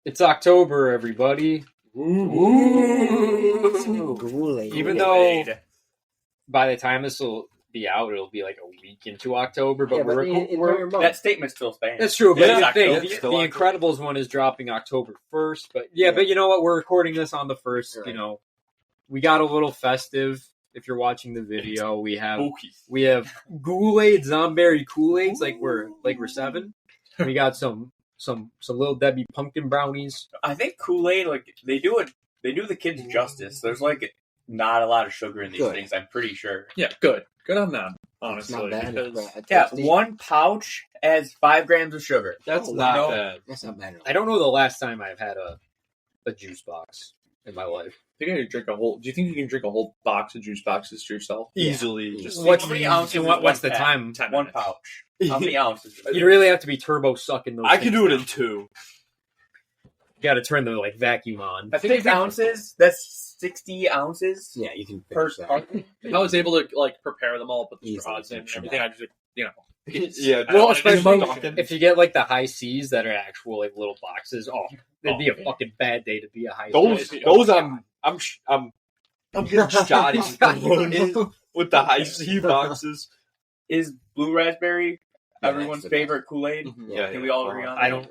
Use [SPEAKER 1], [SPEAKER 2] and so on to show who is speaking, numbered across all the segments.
[SPEAKER 1] It's October, everybody.
[SPEAKER 2] Ooh.
[SPEAKER 1] Even though by the time this will be out, it'll be like a week into October. But
[SPEAKER 3] that statement still stands.
[SPEAKER 1] That's true. But
[SPEAKER 3] Yeah,
[SPEAKER 1] the Incredibles one is dropping October 1st. But but you know what? We're recording this on the 1st. Right. You know, we got a little festive. If you're watching the video, we have Kool-Aid, Zomberry Kool-Aids, like we're 7. We got some Little Debbie pumpkin brownies.
[SPEAKER 3] I think Kool-Aid, they do the kids justice. There's not a lot of sugar in these things. I'm pretty sure.
[SPEAKER 4] Yeah, good on them. Honestly,
[SPEAKER 2] not bad.
[SPEAKER 3] Because, one pouch adds 5 grams of sugar.
[SPEAKER 4] That's not bad.
[SPEAKER 2] That's not bad.
[SPEAKER 1] I don't know the last time I've had a juice box in my life.
[SPEAKER 4] I think I could drink a whole. Do you think you can drink a whole box of juice boxes to yourself?
[SPEAKER 1] Easily.
[SPEAKER 3] Yeah.
[SPEAKER 1] Just how many ounces? What's the time?
[SPEAKER 3] 10 one pouch. How many ounces?
[SPEAKER 1] You'd really have to be turbo sucking those.
[SPEAKER 4] I could do it in 2.
[SPEAKER 1] You got to turn the vacuum on.
[SPEAKER 3] I think 6 ounces. That's 60 ounces.
[SPEAKER 2] Yeah, you can
[SPEAKER 3] per
[SPEAKER 2] that.
[SPEAKER 4] I was able to prepare them all, put the straws in and everything. I just
[SPEAKER 1] yeah. Well, especially if you get the high C's that are actual little boxes. It'd be a fucking bad day to be a high.
[SPEAKER 4] Those I'm getting shoddy with the high C boxes.
[SPEAKER 3] Is blue raspberry everyone's favorite Kool-Aid?
[SPEAKER 2] Mm-hmm.
[SPEAKER 3] Yeah, can we all agree on that?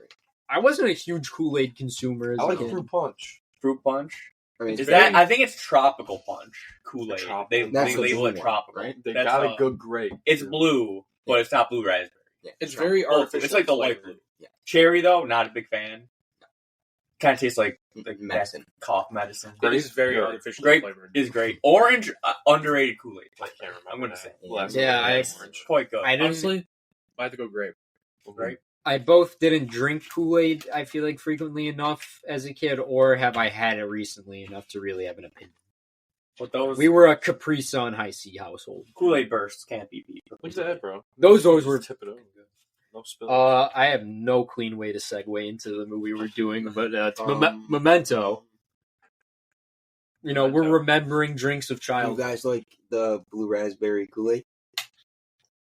[SPEAKER 1] I wasn't a huge Kool-Aid consumer.
[SPEAKER 4] I like fruit punch.
[SPEAKER 3] Fruit punch.
[SPEAKER 2] I mean,
[SPEAKER 3] I think it's tropical punch Kool-Aid. They label it tropical.
[SPEAKER 4] Right? They got a good grade.
[SPEAKER 3] It's blue, but it's not blue raspberry.
[SPEAKER 2] Yeah,
[SPEAKER 4] it's very artificial.
[SPEAKER 3] It's like the light blue.
[SPEAKER 2] Yeah.
[SPEAKER 3] Cherry though, not a big fan. Kind of tastes like
[SPEAKER 2] medicine,
[SPEAKER 3] cough medicine.
[SPEAKER 4] It is very artificial flavored.
[SPEAKER 3] Is great. Orange, underrated Kool-Aid.
[SPEAKER 4] I can't remember.
[SPEAKER 3] I'm going to say.
[SPEAKER 1] Orange.
[SPEAKER 3] Quite good.
[SPEAKER 4] Honestly, I have to go grape.
[SPEAKER 3] Grape.
[SPEAKER 1] I both didn't drink Kool-Aid, I feel like, frequently enough as a kid, or have I had it recently enough to really have an opinion.
[SPEAKER 3] But
[SPEAKER 1] we were a Capri Sun high C household.
[SPEAKER 3] Kool-Aid bursts can't be beat.
[SPEAKER 4] What's that, bro?
[SPEAKER 1] Those were.
[SPEAKER 4] Tip it over. No spill.
[SPEAKER 1] I have no clean way to segue into the movie we're doing, but it's Memento. You know, we're remembering drinks of childhood.
[SPEAKER 2] You guys like the blue raspberry Kool-Aid?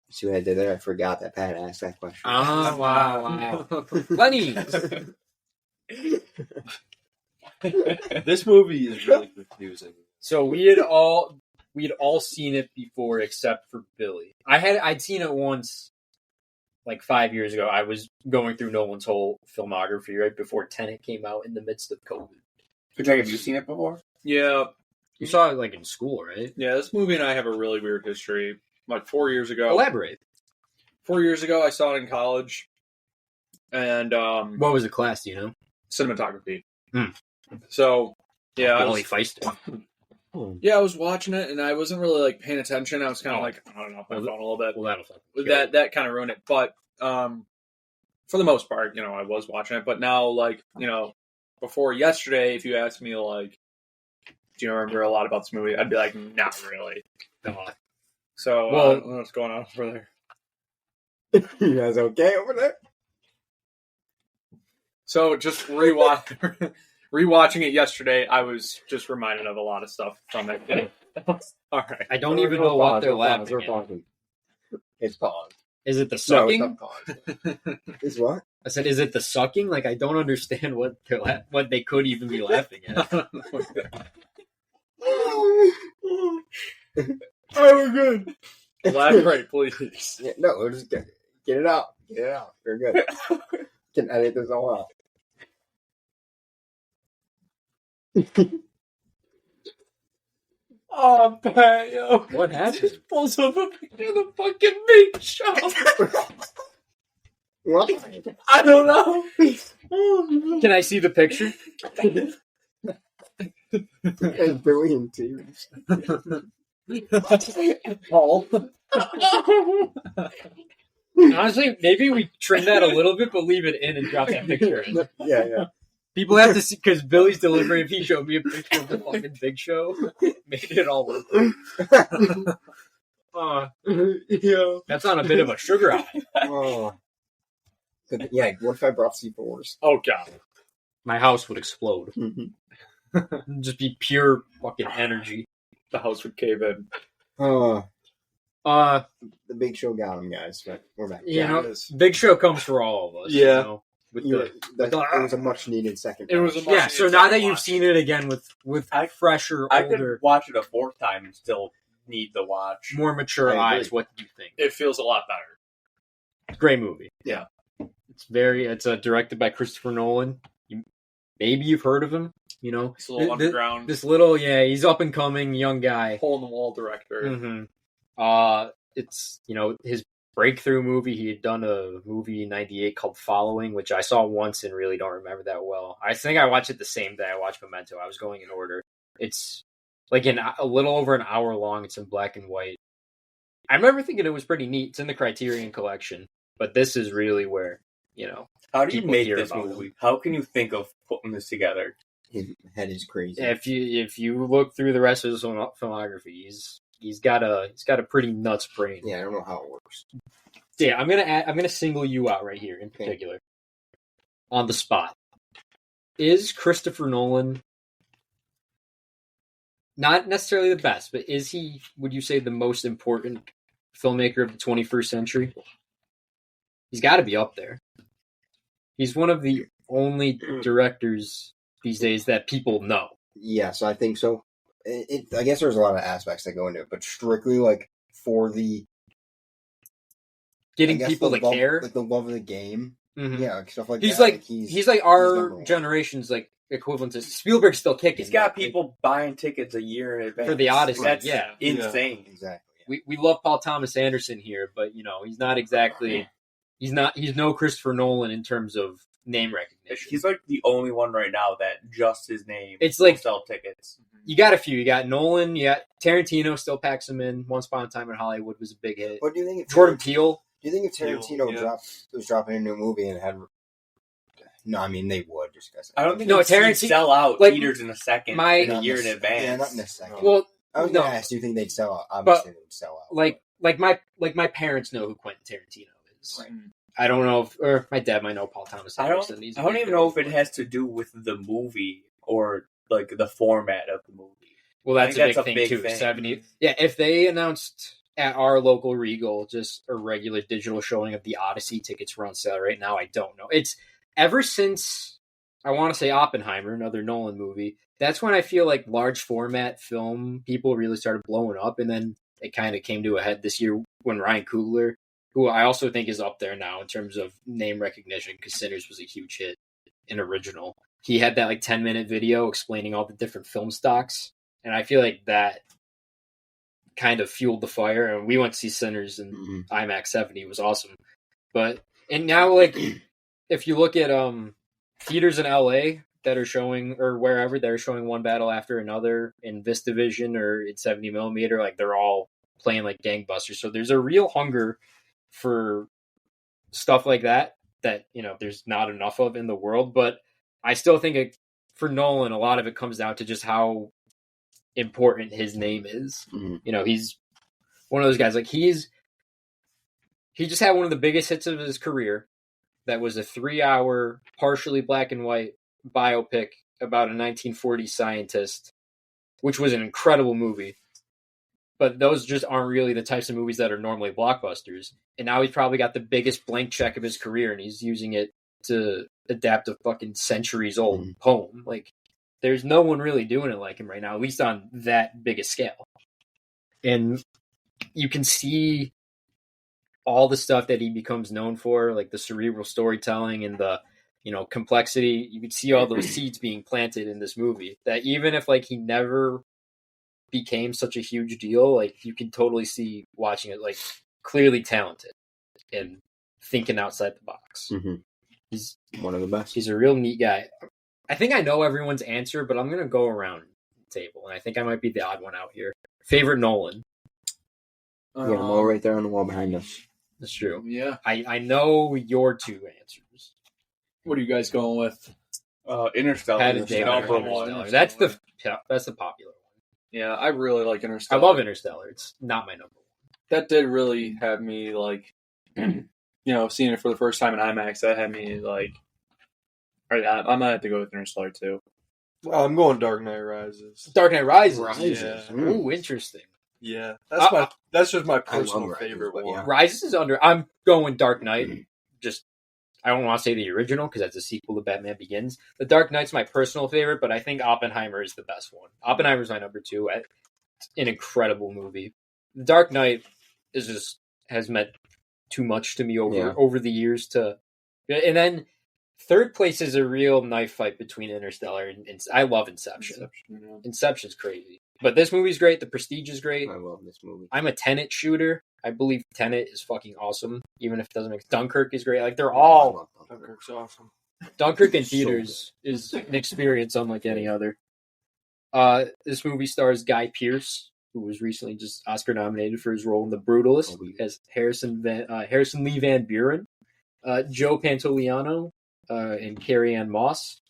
[SPEAKER 2] See what I did there? I forgot that Pat asked that question.
[SPEAKER 1] Oh, wow. Lenny!
[SPEAKER 4] This movie is really confusing.
[SPEAKER 1] So we had all seen it before except for Billy. I'd seen it once 5 years ago. I was going through Nolan's whole filmography right before Tenet came out in the midst of COVID.
[SPEAKER 3] Jack, have you seen it before?
[SPEAKER 4] Yeah.
[SPEAKER 1] You saw it in school, right?
[SPEAKER 4] Yeah, this movie and I have a really weird history. 4 years ago.
[SPEAKER 1] Elaborate.
[SPEAKER 4] 4 years ago, I saw it in college. And
[SPEAKER 1] what was the class, do you know?
[SPEAKER 4] Cinematography. So, yeah.
[SPEAKER 1] Wally Feist.
[SPEAKER 4] Yeah, I was watching it, and I wasn't really paying attention. I was kind of I don't know, my phone a little bit.
[SPEAKER 1] Well, that'll
[SPEAKER 4] that kind of ruined it. But for the most part, I was watching it. But now, before yesterday, if you asked me, do you remember a lot about this movie? I'd be like, not really. So, I don't know what's going on over there.
[SPEAKER 2] You guys okay over there?
[SPEAKER 4] So, just rewatching it yesterday, I was just reminded of a lot of stuff from it. All right.
[SPEAKER 1] I don't even know what they're laughing at.
[SPEAKER 2] It's paused.
[SPEAKER 1] Is it the sucking?
[SPEAKER 2] No, it's not paused. It's what?
[SPEAKER 1] I said, is it the sucking? I don't understand what they could even be laughing at.
[SPEAKER 2] Oh, we're good.
[SPEAKER 4] Elaborate, please.
[SPEAKER 2] Yeah, no, we'll just get it out. Get it out. We're good. Can edit this all out.
[SPEAKER 4] Oh, Pat, yo.
[SPEAKER 1] What happened?
[SPEAKER 4] Just pulls up a picture of the fucking Big Show.
[SPEAKER 2] What?
[SPEAKER 4] I don't know.
[SPEAKER 1] Can I see the picture?
[SPEAKER 2] It's Billy in tears.
[SPEAKER 4] Paul.
[SPEAKER 1] Honestly, maybe we trim that a little bit, but leave it in and drop that picture in.
[SPEAKER 2] Yeah.
[SPEAKER 1] People have to see, because Billy's delivering, if he showed me a picture of the fucking Big Show, made it all worth it. That's on a bit of a sugar high.
[SPEAKER 2] Oh. Yeah, what if I brought C4s?
[SPEAKER 1] Oh, God. My house would explode.
[SPEAKER 2] Mm-hmm.
[SPEAKER 1] Just be pure fucking energy.
[SPEAKER 4] The house would cave in.
[SPEAKER 2] The Big Show got him, guys. But we're back.
[SPEAKER 1] You know, Big Show comes for all of us.
[SPEAKER 4] Yeah.
[SPEAKER 1] You know?
[SPEAKER 2] It was a much needed second.
[SPEAKER 4] It was a
[SPEAKER 1] Yeah, so now that you've seen it again with fresher,
[SPEAKER 3] I
[SPEAKER 1] older,
[SPEAKER 3] could watch it a fourth time and still need the watch.
[SPEAKER 1] more mature eyes, what do you think?
[SPEAKER 4] It feels a lot better.
[SPEAKER 1] Great movie.
[SPEAKER 4] Yeah.
[SPEAKER 1] It's directed by Christopher Nolan. Maybe you've heard of him, you know.
[SPEAKER 4] It's a little underground.
[SPEAKER 1] He's up and coming young guy.
[SPEAKER 4] Hole in the wall director.
[SPEAKER 1] Mm-hmm. It's, his breakthrough movie. He had done a movie in '98 called Following, which I saw once and really don't remember that well. I think I watched it the same day I watched Memento. I was going in order. It's like a little over an hour long. It's in black and white. I remember thinking it was pretty neat. It's in the Criterion Collection, but this is really where,
[SPEAKER 3] How do you
[SPEAKER 1] people
[SPEAKER 3] make
[SPEAKER 1] hear
[SPEAKER 3] this
[SPEAKER 1] about
[SPEAKER 3] movie? How can you think of putting this together?
[SPEAKER 2] His head is crazy.
[SPEAKER 1] If you look through the rest of his filmography, he's got a pretty nuts brain.
[SPEAKER 2] Yeah, I don't know how it works.
[SPEAKER 1] Yeah, I'm gonna single you out right here in particular, on the spot. Is Christopher Nolan not necessarily the best, but is he? Would you say the most important filmmaker of the 21st century? He's got to be up there. He's one of the only directors these days that people know.
[SPEAKER 2] Yes, I think so. I guess there's a lot of aspects that go into it, but strictly for the
[SPEAKER 1] getting people to care,
[SPEAKER 2] like the love of the game, stuff like
[SPEAKER 1] he's
[SPEAKER 2] that.
[SPEAKER 1] He's like our generation's equivalent to Spielberg's still kicking.
[SPEAKER 3] He's got people buying tickets a year in advance
[SPEAKER 1] for the Odyssey.
[SPEAKER 3] That's
[SPEAKER 1] insane.
[SPEAKER 2] Yeah, exactly.
[SPEAKER 1] We love Paul Thomas Anderson here, but he's not exactly. He's no Christopher Nolan in terms of name recognition.
[SPEAKER 3] He's like the only one right now that just his name.
[SPEAKER 1] It's like
[SPEAKER 3] sell tickets.
[SPEAKER 1] You got a few. You got Nolan. You got Tarantino still packs them in. Once Upon a Time in Hollywood was a big hit.
[SPEAKER 2] What do you think? If
[SPEAKER 1] Jordan Peele?
[SPEAKER 2] Do you think if Tarantino was dropping a new movie and had? No, I mean they would just because.
[SPEAKER 3] I don't think
[SPEAKER 1] Tarantino
[SPEAKER 3] sell out theaters in a second, in a year in advance.
[SPEAKER 2] Yeah, not in a second.
[SPEAKER 1] Well,
[SPEAKER 2] I was gonna ask, do you think they'd sell out? Obviously, they'd sell out.
[SPEAKER 1] Like my parents know who Quentin Tarantino is.
[SPEAKER 2] Right.
[SPEAKER 1] I don't know or my dad might know Paul Thomas Anderson.
[SPEAKER 3] I don't even know if it has to do with the movie or like the format of the movie.
[SPEAKER 1] Well, that's a big thing too. 70. Yeah, if they announced at our local Regal just a regular digital showing of the Odyssey, tickets were on sale right now. I don't know. It's ever since I want to say Oppenheimer, another Nolan movie. That's when I feel like large format film people really started blowing up, and then it kind of came to a head this year when Ryan Coogler, who I also think is up there now in terms of name recognition because Sinners was a huge hit, an original. He had that 10-minute video explaining all the different film stocks, and I feel like that kind of fueled the fire. And we went to see Sinners in IMAX 70. It was awesome. And now if you look at theaters in LA that are showing, or wherever they're showing one battle after another in VistaVision or in 70 millimeter, they're all playing like gangbusters. So there's a real hunger for stuff like that there's not enough of in the world. But I still think for Nolan, a lot of it comes down to just how important his name is. He's one of those guys. He just had one of the biggest hits of his career. That was a 3-hour, partially black and white biopic about a 1940s scientist, which was an incredible movie. But those just aren't really the types of movies that are normally blockbusters. And now he's probably got the biggest blank check of his career, and he's using it to adapt a fucking centuries-old poem. There's no one really doing it like him right now, at least on that big a scale. And you can see all the stuff that he becomes known for, like the cerebral storytelling and the, complexity. You can see all those seeds being planted in this movie that even if he never became such a huge deal, you can totally see watching it, clearly talented and thinking outside the box. He's
[SPEAKER 2] one of the best.
[SPEAKER 1] He's a real neat guy. I think I know everyone's answer, but I'm going to go around the table, and I think I might be the odd one out here. Favorite Nolan?
[SPEAKER 2] Yeah, I'm all right there on the wall behind us.
[SPEAKER 1] That's true.
[SPEAKER 4] Yeah.
[SPEAKER 1] I know your two answers.
[SPEAKER 4] What are you guys going with?
[SPEAKER 3] Interstellar.
[SPEAKER 1] Interstellar. That's the popular one.
[SPEAKER 4] Yeah, I really like Interstellar.
[SPEAKER 1] I love Interstellar. It's not my number one.
[SPEAKER 4] That did really have me seeing it for the first time in IMAX. That had me all right, I might have to go with Interstellar too.
[SPEAKER 5] I'm going Dark Knight Rises.
[SPEAKER 1] Dark Knight Rises.
[SPEAKER 5] Yeah.
[SPEAKER 1] Ooh, interesting.
[SPEAKER 5] Yeah, that's just my personal favorite one.
[SPEAKER 1] Rises is under. I'm going Dark Knight. Just I don't want to say the original because that's a sequel to Batman Begins. The Dark Knight's my personal favorite, but I think Oppenheimer is the best one. Oppenheimer's my number 2. It's an incredible movie. The Dark Knight has meant too much to me over the years. And then third place is a real knife fight between Interstellar and I love Inception. Inception's crazy. But this movie's great. The Prestige is great.
[SPEAKER 2] I love this movie.
[SPEAKER 1] I'm a Tenet shooter. I believe Tenet is fucking awesome, even if it doesn't make Dunkirk is great. Like they're all
[SPEAKER 5] Dunkirk's awesome.
[SPEAKER 1] Dunkirk in theaters is an experience unlike any other. This movie stars Guy Pearce, who was recently just Oscar nominated for his role in The Brutalist, as Harrison Lee Van Buren, Joe Pantoliano, and Carrie Ann Moss.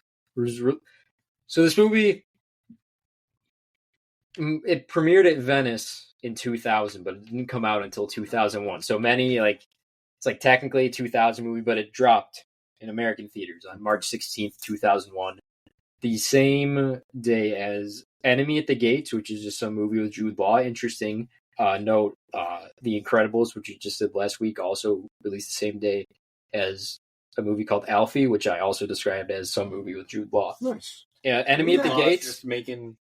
[SPEAKER 1] So this movie, it premiered at Venice in 2000, but it didn't come out until 2001. So it's like technically a 2000 movie, but it dropped in American theaters on March 16th, 2001. The same day as Enemy at the Gates, which is just some movie with Jude Law. Interesting note, The Incredibles, which we just did last week, also released the same day as a movie called Alfie, which I also described as some movie with Jude Law.
[SPEAKER 2] Nice.
[SPEAKER 1] Yeah, Enemy at the Gates.
[SPEAKER 3] Just making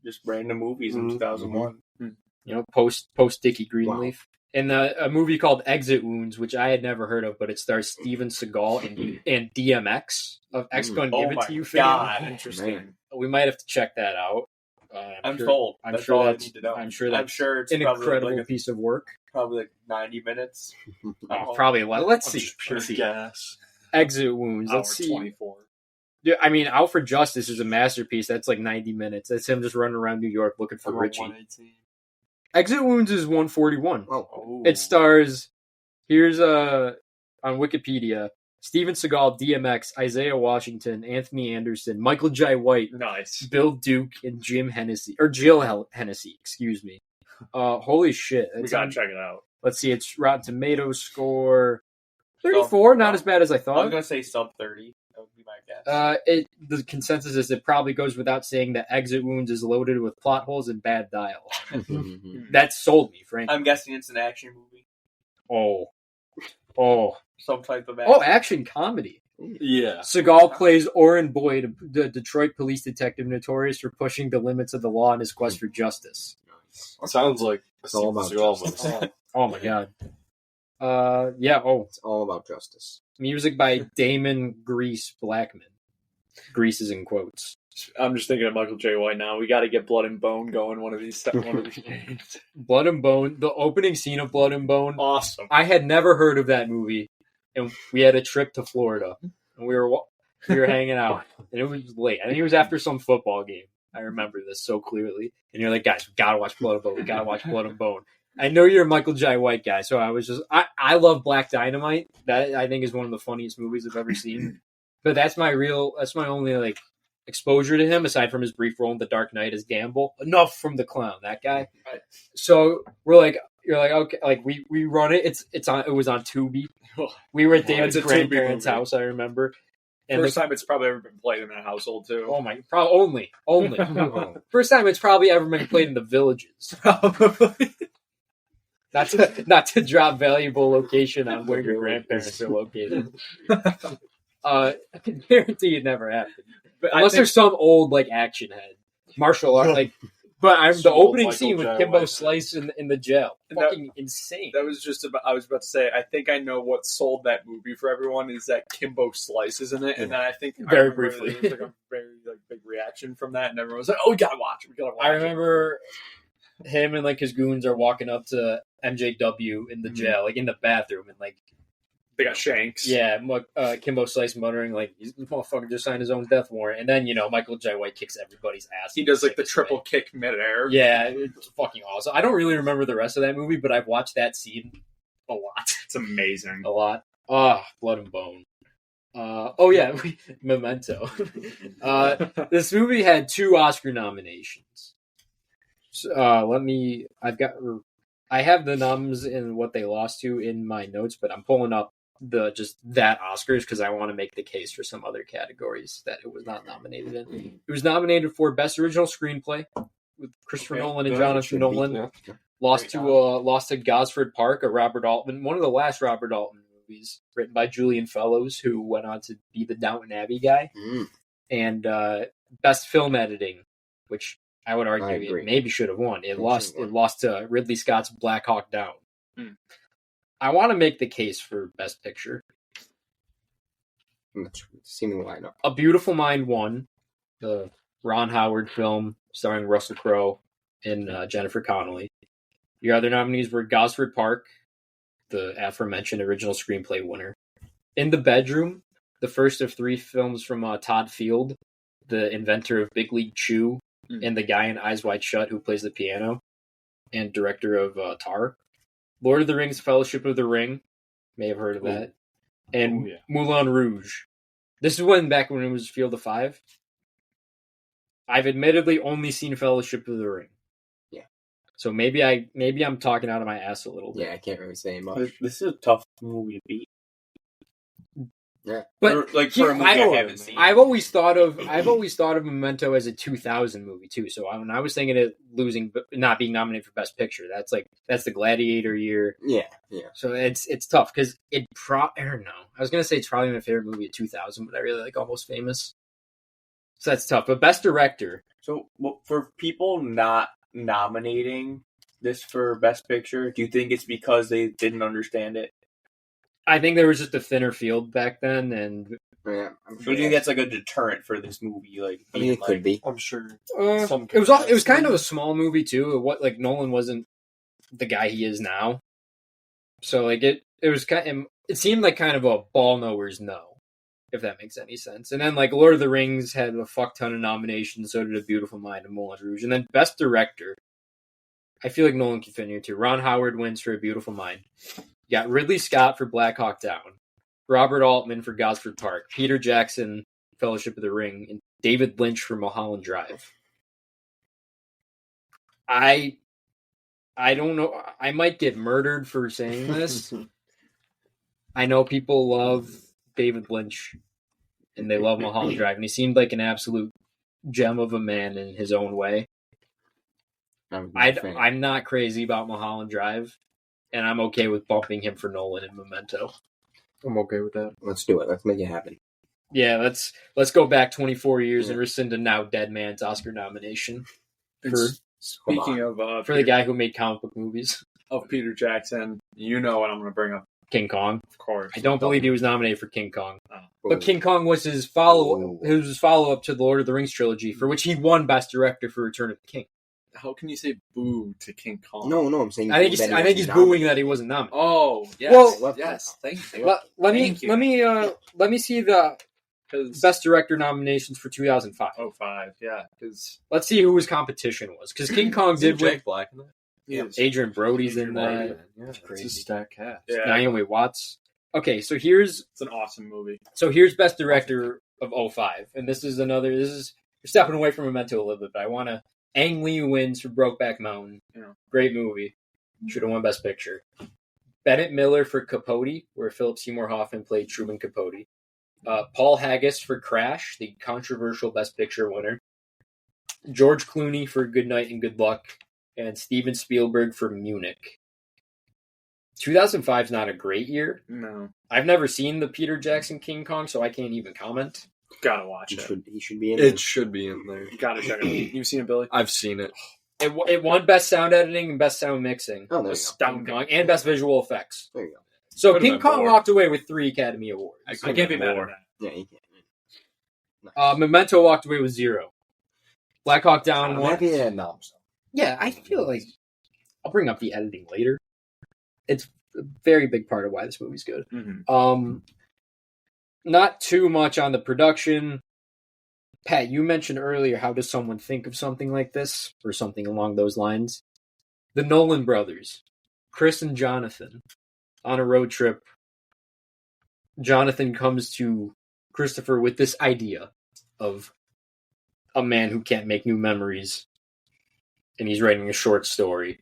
[SPEAKER 3] just random movies in 2001.
[SPEAKER 1] You know, post Dickie Greenleaf. Wow. And a movie called Exit Wounds, which I had never heard of, but it stars Steven Seagal and DMX of X Gun Give It To You fame.
[SPEAKER 3] God,
[SPEAKER 1] interesting.
[SPEAKER 2] Man.
[SPEAKER 1] We might have to check that out.
[SPEAKER 3] I'm sold.
[SPEAKER 1] I'm sure that's
[SPEAKER 3] it's
[SPEAKER 1] an incredible piece of work.
[SPEAKER 3] Probably like 90 minutes.
[SPEAKER 1] Probably. Let's see.
[SPEAKER 5] Pure gas.
[SPEAKER 1] Exit Wounds. Let's see.
[SPEAKER 4] 24.
[SPEAKER 1] Yeah, I mean, Out for Justice is a masterpiece. That's like 90 minutes. That's him just running around New York looking for Richie.
[SPEAKER 5] 118.
[SPEAKER 1] Exit Wounds is 141.
[SPEAKER 2] Oh.
[SPEAKER 1] It stars, here's on Wikipedia, Steven Seagal, DMX, Isaiah Washington, Anthony Anderson, Michael J. White,
[SPEAKER 4] Nice.
[SPEAKER 1] Bill Duke, and Jill Hennessy, excuse me. Holy shit.
[SPEAKER 4] We gotta check it out.
[SPEAKER 1] Let's see, it's Rotten Tomatoes score 34, not as bad as I thought.
[SPEAKER 3] I was going to say sub 30. That would be my guess.
[SPEAKER 1] The consensus is it probably goes without saying that Exit Wounds is loaded with plot holes and bad dialogue. That sold me, frankly.
[SPEAKER 3] I'm guessing it's an action movie.
[SPEAKER 1] Oh.
[SPEAKER 3] Some type of action.
[SPEAKER 1] Oh, action comedy.
[SPEAKER 5] Yeah.
[SPEAKER 1] Seagal plays Orrin Boyd, the Detroit police detective notorious for pushing the limits of the law in his quest for justice.
[SPEAKER 5] Sounds like
[SPEAKER 2] it's all about justice.
[SPEAKER 1] Oh my god.
[SPEAKER 2] It's all about justice.
[SPEAKER 1] Music by Damon Grease Blackman. Grease is in quotes.
[SPEAKER 4] I'm just thinking of Michael J. White now. We got to get Blood and Bone going one of these games.
[SPEAKER 1] Blood and Bone. The opening scene of Blood and Bone.
[SPEAKER 4] Awesome.
[SPEAKER 1] I had never heard of that movie, and we had a trip to Florida, and we were hanging out, and it was late. I think it was after some football game. I remember this so clearly. And you're like, guys, we gotta watch Blood and Bone. We gotta watch Blood and Bone. I know you're a Michael J. White guy, so I was just I love Black Dynamite. That I think is one of the funniest movies I've ever seen. But that's my only like exposure to him, aside from his brief role in The Dark Knight as Gamble. Enough from the clown, that guy.
[SPEAKER 4] Right.
[SPEAKER 1] So you're like, okay, like we run it. It was on Tubi. We were at David's grandparents' house, I remember. And
[SPEAKER 4] First time it's probably ever been played in that household too.
[SPEAKER 1] Oh my! Only. First time it's probably ever been played in the Villages.
[SPEAKER 4] Probably.
[SPEAKER 1] Not to drop valuable location on where your grandparents are located. I can guarantee it never happened. But unless there's some old like action head, martial art like. But I'm the opening scene with Kimbo Slice in the jail. Fucking insane.
[SPEAKER 4] That was I was about to say, I think I know what sold that movie for everyone is that Kimbo Slice is in it. And then I think
[SPEAKER 1] very briefly
[SPEAKER 4] there was like a very like big reaction from that, and everyone was like, "Oh, we gotta watch it.
[SPEAKER 1] I remember him and like his goons are walking up to MJW in the jail, like in the bathroom, and like
[SPEAKER 4] they got shanks.
[SPEAKER 1] Yeah, Kimbo Slice muttering like, "This motherfucker just signed his own death warrant," and then Michael J. White kicks everybody's ass.
[SPEAKER 4] He does like the triple kick midair.
[SPEAKER 1] Yeah, it's fucking awesome. I don't really remember the rest of that movie, but I've watched that scene a lot.
[SPEAKER 4] It's amazing.
[SPEAKER 1] A lot. Blood and Bone. Memento. This movie had 2 Oscar nominations. So, I have the noms and what they lost to in my notes, but I'm pulling up that Oscars because I want to make the case for some other categories that it was not nominated in. It was nominated for Best Original Screenplay with Christopher Nolan and Jonathan Nolan. Lost to Gosford Park, a Robert Altman, one of the last Robert Altman movies, written by Julian Fellows, who went on to be the Downton Abbey guy. And best film editing, which I would argue it maybe should have won. It lost to Ridley Scott's Black Hawk Down. I want to make the case for best picture.
[SPEAKER 2] Seemingly lined up.
[SPEAKER 1] A Beautiful Mind won, the Ron Howard film starring Russell Crowe and Jennifer Connelly. Your other nominees were Gosford Park, the aforementioned original screenplay winner. In the Bedroom, the first of 3 films from Todd Field, the inventor of Big League Chew, and the guy in Eyes Wide Shut who plays the piano, and director of Tar. Lord of the Rings, Fellowship of the Ring, may have heard of that. And Moulin Rouge. This is back when it was Field of 5. I've admittedly only seen Fellowship of the Ring.
[SPEAKER 2] Yeah.
[SPEAKER 1] So maybe I'm talking out of my ass a little bit.
[SPEAKER 2] Yeah, I can't really say much.
[SPEAKER 3] This is a tough movie to beat.
[SPEAKER 2] Yeah.
[SPEAKER 1] But
[SPEAKER 3] for a movie I haven't seen.
[SPEAKER 1] I've always thought of Memento as a 2000 movie too. So when I was thinking it not being nominated for Best Picture, that's the Gladiator year.
[SPEAKER 2] Yeah.
[SPEAKER 1] So it's tough because I don't know. I was gonna say it's probably my favorite movie of 2000, but I really like Almost Famous. So that's tough. But Best Director.
[SPEAKER 3] So for people not nominating this for Best Picture, do you think it's because they didn't understand it?
[SPEAKER 1] I think there was just a thinner field back then, and
[SPEAKER 2] Yeah,
[SPEAKER 3] Do you think that's like a deterrent for this movie? Like,
[SPEAKER 2] I mean, it could be.
[SPEAKER 5] I'm sure.
[SPEAKER 1] It was kind of a small movie too. Nolan wasn't the guy he is now, so like it was it seemed like kind of a ball knowers no, if that makes any sense. And then like Lord of the Rings had a fuck ton of nominations, so did A Beautiful Mind and Moulin Rouge. And then Best Director, I feel like Nolan can fit in here too. Ron Howard wins for A Beautiful Mind. You got Ridley Scott for Black Hawk Down, Robert Altman for Gosford Park, Peter Jackson, Fellowship of the Ring, and David Lynch for Mulholland Drive. I don't know. I might get murdered for saying this. I know people love David Lynch, and they love Mulholland Drive, and he seemed like an absolute gem of a man in his own way. I'm not crazy about Mulholland Drive, and I'm okay with bumping him for Nolan and Memento.
[SPEAKER 5] I'm okay with that.
[SPEAKER 2] Let's do it. Let's make it happen.
[SPEAKER 1] Yeah, let's go back 24 years and rescind a now dead man's Oscar nomination for
[SPEAKER 4] Speaking of
[SPEAKER 1] the guy who made comic book movies
[SPEAKER 4] of Peter Jackson, you know what I'm going to bring up.
[SPEAKER 1] King Kong.
[SPEAKER 4] Of course.
[SPEAKER 1] I don't believe he was nominated for King Kong. But King Kong was his follow-up to the Lord of the Rings trilogy, for which he won Best Director for Return of the King.
[SPEAKER 4] How can you say boo to King Kong?
[SPEAKER 2] No, I'm saying
[SPEAKER 1] I think he's booing that he wasn't nominated.
[SPEAKER 4] Oh, yes.
[SPEAKER 1] Well,
[SPEAKER 4] yes. Thank you.
[SPEAKER 1] Let me see the Best Director nominations for 2005.
[SPEAKER 4] Oh, 5, yeah.
[SPEAKER 1] Let's see who his competition was, because King Kong did win.
[SPEAKER 5] Jack Black in that?
[SPEAKER 1] Yeah, Adrian Brody's in that.
[SPEAKER 5] Yeah,
[SPEAKER 1] It's crazy.
[SPEAKER 5] It's a stacked cast.
[SPEAKER 4] Yeah.
[SPEAKER 1] Naomi Watts. Okay, so
[SPEAKER 4] It's an awesome movie.
[SPEAKER 1] here's Best Director of 2005, and this is we're stepping away from Memento a little bit, but I want to. Ang Lee wins for Brokeback Mountain. Great movie. Should have won Best Picture. Bennett Miller for Capote, where Philip Seymour Hoffman played Truman Capote. Paul Haggis for Crash, the controversial Best Picture winner. George Clooney for Good Night and Good Luck. And Steven Spielberg for Munich. 2005 is not a great year.
[SPEAKER 4] No.
[SPEAKER 1] I've never seen the Peter Jackson King Kong, so I can't even comment.
[SPEAKER 4] Gotta watch it.
[SPEAKER 2] He should be in there.
[SPEAKER 5] It should be in there.
[SPEAKER 4] Gotta check it out. You've seen it, Billy?
[SPEAKER 5] I've seen it.
[SPEAKER 1] It won Best Sound Editing and Best Sound Mixing.
[SPEAKER 2] Oh, there you go.
[SPEAKER 1] King Kong, and Best Visual Effects.
[SPEAKER 2] There you go.
[SPEAKER 1] So
[SPEAKER 4] Could've
[SPEAKER 1] King
[SPEAKER 4] been
[SPEAKER 1] Kong
[SPEAKER 4] more.
[SPEAKER 1] walked away with 3 Academy Awards.
[SPEAKER 4] I can't be mad at that.
[SPEAKER 2] Yeah, you can.
[SPEAKER 1] Memento walked away with 0. Black Hawk Down
[SPEAKER 2] I'm
[SPEAKER 1] won.
[SPEAKER 2] happy they had noms.
[SPEAKER 1] Yeah, I feel like I'll bring up the editing later. It's a very big part of why this movie's good.
[SPEAKER 4] Mm-hmm.
[SPEAKER 1] Not too much on the production. Pat, you mentioned earlier, how does someone think of something like this, or something along those lines? The Nolan brothers, Chris and Jonathan, on a road trip. Jonathan comes to Christopher with this idea of a man who can't make new memories, and he's writing a short story.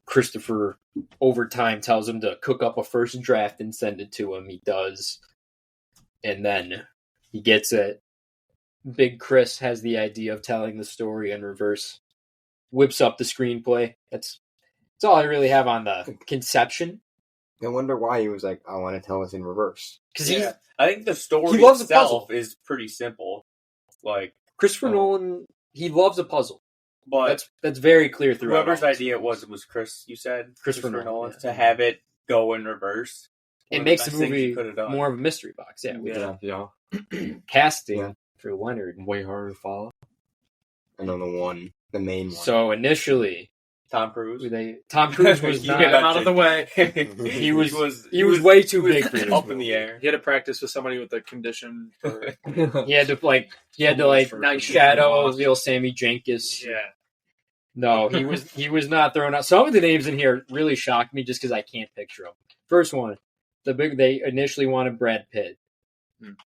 [SPEAKER 1] Christopher, over time, tells him to cook up a first draft and send it to him. He does. And then he gets it. Big Chris has the idea of telling the story in reverse. Whips up the screenplay. That's all I really have on the conception.
[SPEAKER 2] I wonder why he was like, I want to tell us in reverse.
[SPEAKER 1] Because
[SPEAKER 3] I think the story
[SPEAKER 1] he loves a
[SPEAKER 3] itself
[SPEAKER 1] puzzle.
[SPEAKER 3] is pretty simple. Like
[SPEAKER 1] Christopher Nolan, he loves a puzzle.
[SPEAKER 3] but
[SPEAKER 1] That's very clear throughout.
[SPEAKER 3] whoever's idea it was Chris. You said
[SPEAKER 1] Christopher Nolan,
[SPEAKER 3] Nolan's to have it go in reverse.
[SPEAKER 1] It
[SPEAKER 3] One of
[SPEAKER 1] makes
[SPEAKER 3] best
[SPEAKER 1] the
[SPEAKER 3] things
[SPEAKER 1] movie
[SPEAKER 3] you could have done.
[SPEAKER 1] more of a mystery box. Yeah.
[SPEAKER 3] Yeah.
[SPEAKER 1] Casting for Leonard.
[SPEAKER 5] Way harder to follow.
[SPEAKER 2] Another one, the main one.
[SPEAKER 1] So initially,
[SPEAKER 3] Tom Cruise.
[SPEAKER 1] Tom Cruise was
[SPEAKER 3] You
[SPEAKER 1] not
[SPEAKER 3] get
[SPEAKER 4] out of the way.
[SPEAKER 1] He was way too big for this
[SPEAKER 3] up in
[SPEAKER 1] movie.
[SPEAKER 3] the air.
[SPEAKER 4] He had to practice with somebody with a condition. For,
[SPEAKER 1] He had to
[SPEAKER 4] Night
[SPEAKER 1] shadow little Sammy Jenkins.
[SPEAKER 4] yeah.
[SPEAKER 1] No, he was not thrown out. Some of the names in here really shocked me just because I can't picture them. First one, they initially wanted Brad Pitt.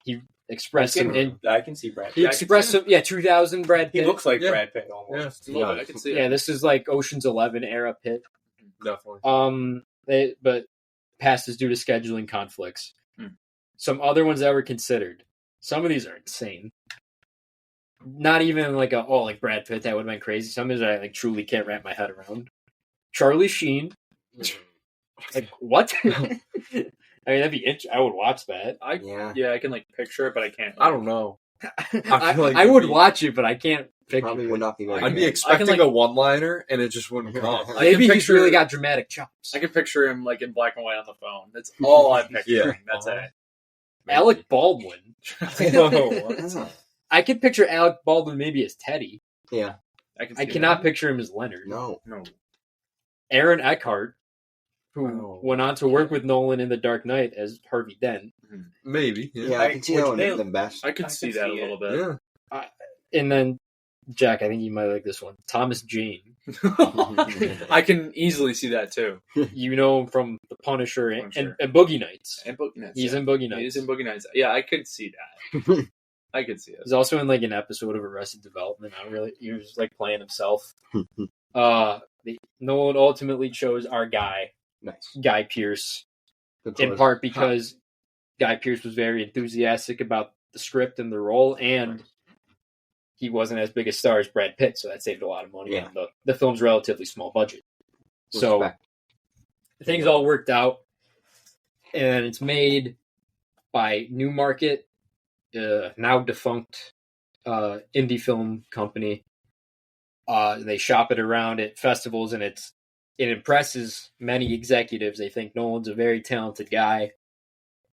[SPEAKER 1] He expressed
[SPEAKER 3] I can see Brad.
[SPEAKER 1] He expressed some 2000 Brad Pitt.
[SPEAKER 3] He looks like
[SPEAKER 5] Yeah.
[SPEAKER 3] Brad Pitt almost.
[SPEAKER 4] Yeah, a little bit. I can see it.
[SPEAKER 1] Yeah, this is like Ocean's 11 era Pitt.
[SPEAKER 5] Definitely.
[SPEAKER 1] But passes due to scheduling conflicts. Some other ones that were considered. Some of these are insane. Not even like like Brad Pitt, that would have been crazy. Some of these I truly can't wrap my head around. Charlie Sheen. Like what? I mean, that'd be I would watch that.
[SPEAKER 4] I can picture it, but I can't.
[SPEAKER 5] I don't know.
[SPEAKER 1] I would watch it, but I can't picture
[SPEAKER 2] Probably
[SPEAKER 1] it.
[SPEAKER 2] would not be very
[SPEAKER 5] I'd be
[SPEAKER 2] good.
[SPEAKER 5] expecting a one-liner, and it just wouldn't come.
[SPEAKER 1] Maybe he's really got dramatic chops.
[SPEAKER 4] I can picture him in black and white on the phone. That's all I'm picturing. That's it.
[SPEAKER 1] Alec Baldwin.
[SPEAKER 2] Oh,
[SPEAKER 1] I could picture Alec Baldwin maybe as Teddy.
[SPEAKER 2] yeah.
[SPEAKER 4] I
[SPEAKER 1] cannot picture him as Leonard.
[SPEAKER 2] No.
[SPEAKER 1] Aaron Eckhart, who went on to work with Nolan in The Dark Knight as Harvey Dent.
[SPEAKER 5] Maybe.
[SPEAKER 2] Yeah, I can see that one the best.
[SPEAKER 4] I could see that a little bit.
[SPEAKER 5] Yeah.
[SPEAKER 1] And then, Jack, I think you might like this one. Thomas Jane.
[SPEAKER 4] I can easily see that too.
[SPEAKER 1] You know him from The Punisher and
[SPEAKER 4] Punisher.
[SPEAKER 1] Boogie Nights.
[SPEAKER 4] And Boogie Nights.
[SPEAKER 1] He's in Boogie Nights.
[SPEAKER 4] He's in Boogie Nights. Yeah, I could see that. I could see it.
[SPEAKER 1] He's also in an episode of Arrested Development. He was playing himself. Nolan ultimately chose our guy,
[SPEAKER 2] Nice.
[SPEAKER 1] Guy Pearce,
[SPEAKER 2] Good
[SPEAKER 1] in
[SPEAKER 2] choice.
[SPEAKER 1] part because Guy Pearce was very enthusiastic about the script and the role, and he wasn't as big a star as Brad Pitt, so that saved a lot of money on the film's relatively small budget. So
[SPEAKER 2] Respect.
[SPEAKER 1] things all worked out, and it's made by Newmarket, now defunct indie film company. They shop it around at festivals, and it impresses many executives. They think Nolan's a very talented guy,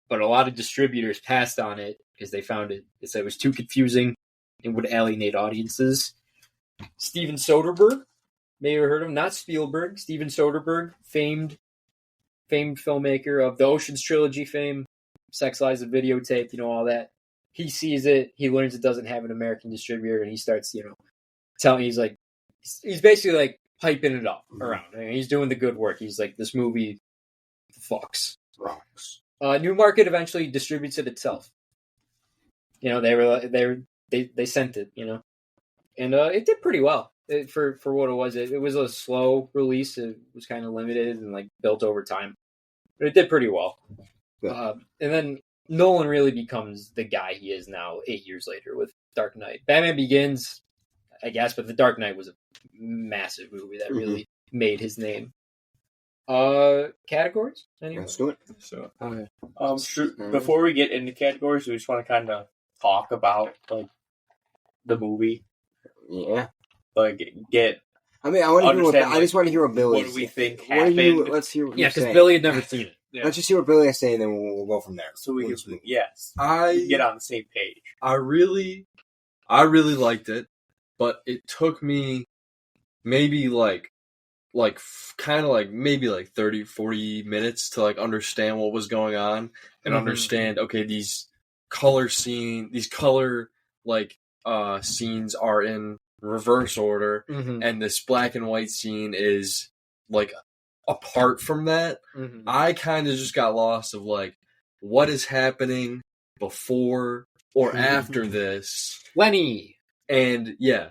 [SPEAKER 1] but a lot of distributors passed on it because they found it said it was too confusing and would alienate audiences. Steven Soderbergh, maybe you heard of him, not Spielberg. Steven Soderbergh, famed filmmaker of the Ocean's trilogy fame, Sex Lies of Videotape, all that. He sees it, he learns it doesn't have an American distributor, and he starts, telling, he's basically hyping it up around. I mean, he's doing the good work. He's like, this movie fucks.
[SPEAKER 2] Rocks.
[SPEAKER 1] Newmarket eventually distributes it itself. They sent it, and it did pretty well for what it was. It was a slow release. It was kind of limited and built over time, but it did pretty well.
[SPEAKER 2] Yeah.
[SPEAKER 1] And then Nolan really becomes the guy he is now 8 years later with Dark Knight. Batman Begins, I guess, but The Dark Knight was a massive movie that really made his name. Categories? Anyway?
[SPEAKER 2] Let's do it.
[SPEAKER 3] So,
[SPEAKER 5] Okay.
[SPEAKER 3] before we get into categories, we just want to kind of talk about the movie.
[SPEAKER 2] Yeah.
[SPEAKER 3] Get
[SPEAKER 2] I mean, I want to hear
[SPEAKER 3] Understand,
[SPEAKER 2] I just want to hear what Billy.
[SPEAKER 3] what do we think
[SPEAKER 2] What do you?
[SPEAKER 3] happened.
[SPEAKER 2] Let's hear what
[SPEAKER 1] Yeah,
[SPEAKER 2] you
[SPEAKER 1] because
[SPEAKER 2] say.
[SPEAKER 1] Billy had never seen it.
[SPEAKER 4] Yeah.
[SPEAKER 2] Let's just hear what Billy has to say, and then we'll go from there.
[SPEAKER 3] So we
[SPEAKER 2] Let's
[SPEAKER 3] can,
[SPEAKER 2] move.
[SPEAKER 3] yes,
[SPEAKER 5] I
[SPEAKER 3] get on the same page.
[SPEAKER 5] I really liked it, but it took me maybe maybe 30, 40 minutes to understand what was going on and understand, okay, these color scenes are in reverse order, and this black and white scene is apart from that. I kind of just got lost of what is happening before or after this.
[SPEAKER 1] Lenny.
[SPEAKER 5] And yeah,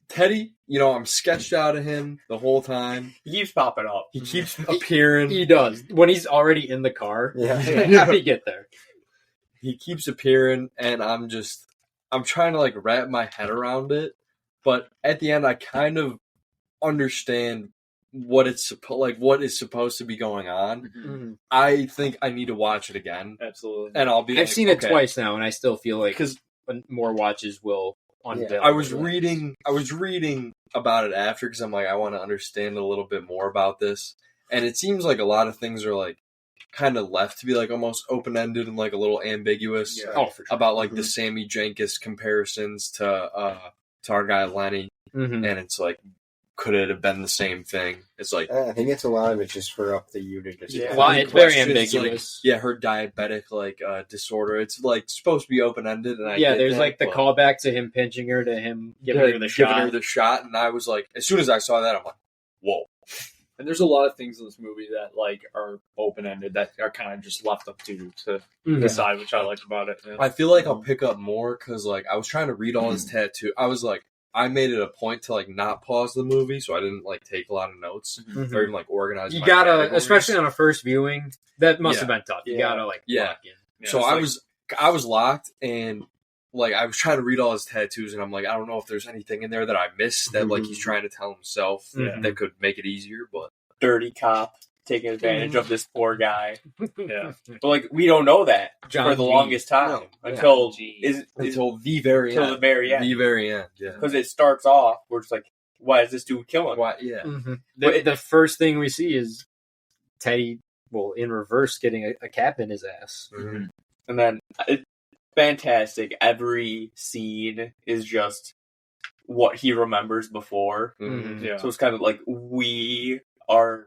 [SPEAKER 5] Teddy, I'm sketched out of him the whole time.
[SPEAKER 3] He keeps popping up.
[SPEAKER 5] He keeps appearing.
[SPEAKER 1] He does. When he's already in the car.
[SPEAKER 2] Yeah.
[SPEAKER 1] How do you get there?
[SPEAKER 5] He keeps appearing, and I'm trying to wrap my head around it. But at the end, I kind of understand what it's what is supposed to be going on,
[SPEAKER 1] Mm-hmm.
[SPEAKER 5] I think I need to watch it again.
[SPEAKER 4] Absolutely.
[SPEAKER 5] And I'll be
[SPEAKER 1] I've seen it twice now, and I still feel like more watches will unveil.
[SPEAKER 5] I was reading about it after because I'm like, I want to understand a little bit more about this. And it seems like a lot of things are like kind of left to be like almost open ended and like a little ambiguous
[SPEAKER 1] for sure.
[SPEAKER 5] about like the Sammy Jenkins comparisons to our guy Lenny.
[SPEAKER 1] Mm-hmm.
[SPEAKER 5] And it's like, could it have been the same thing? It's like
[SPEAKER 2] I think it's a lot of it just for up to you to just.
[SPEAKER 3] Yeah.
[SPEAKER 1] Well, it's very ambiguous.
[SPEAKER 5] Like, her diabetic disorder. It's like supposed to be open ended, and
[SPEAKER 1] there's like the callback to him pinching her, to him giving her the shot,
[SPEAKER 5] and I was like, as soon as I saw that, I'm like, whoa.
[SPEAKER 4] And there's a lot of things in this movie that like are open ended that are kind of just left up to you to decide, which I like about it. Yeah.
[SPEAKER 5] I feel like I'll pick up more because like I was trying to read all his tattoo. I was like, I made it a point to like not pause the movie, so I didn't like take a lot of notes or even like organize.
[SPEAKER 1] You gotta, especially on a first viewing, that must have been tough. You gotta like
[SPEAKER 5] lock in. Yeah, so I was locked, and like I was trying to read all his tattoos, and I'm like, I don't know if there's anything in there that I missed that like he's trying to tell himself that could make it easier. But
[SPEAKER 3] dirty cop taking advantage of this poor guy. Yeah, but like we don't know that for the longest time until
[SPEAKER 5] the very end.
[SPEAKER 3] The very end.
[SPEAKER 5] The very end. Yeah,
[SPEAKER 3] because it starts off we're just like, why is this dude killing?
[SPEAKER 5] Why? Yeah.
[SPEAKER 1] Mm-hmm. The first thing we see is Teddy, in reverse, getting a cap in his ass,
[SPEAKER 3] and then it's fantastic. Every scene is just what he remembers before.
[SPEAKER 1] Yeah.
[SPEAKER 3] So it's kind of like we are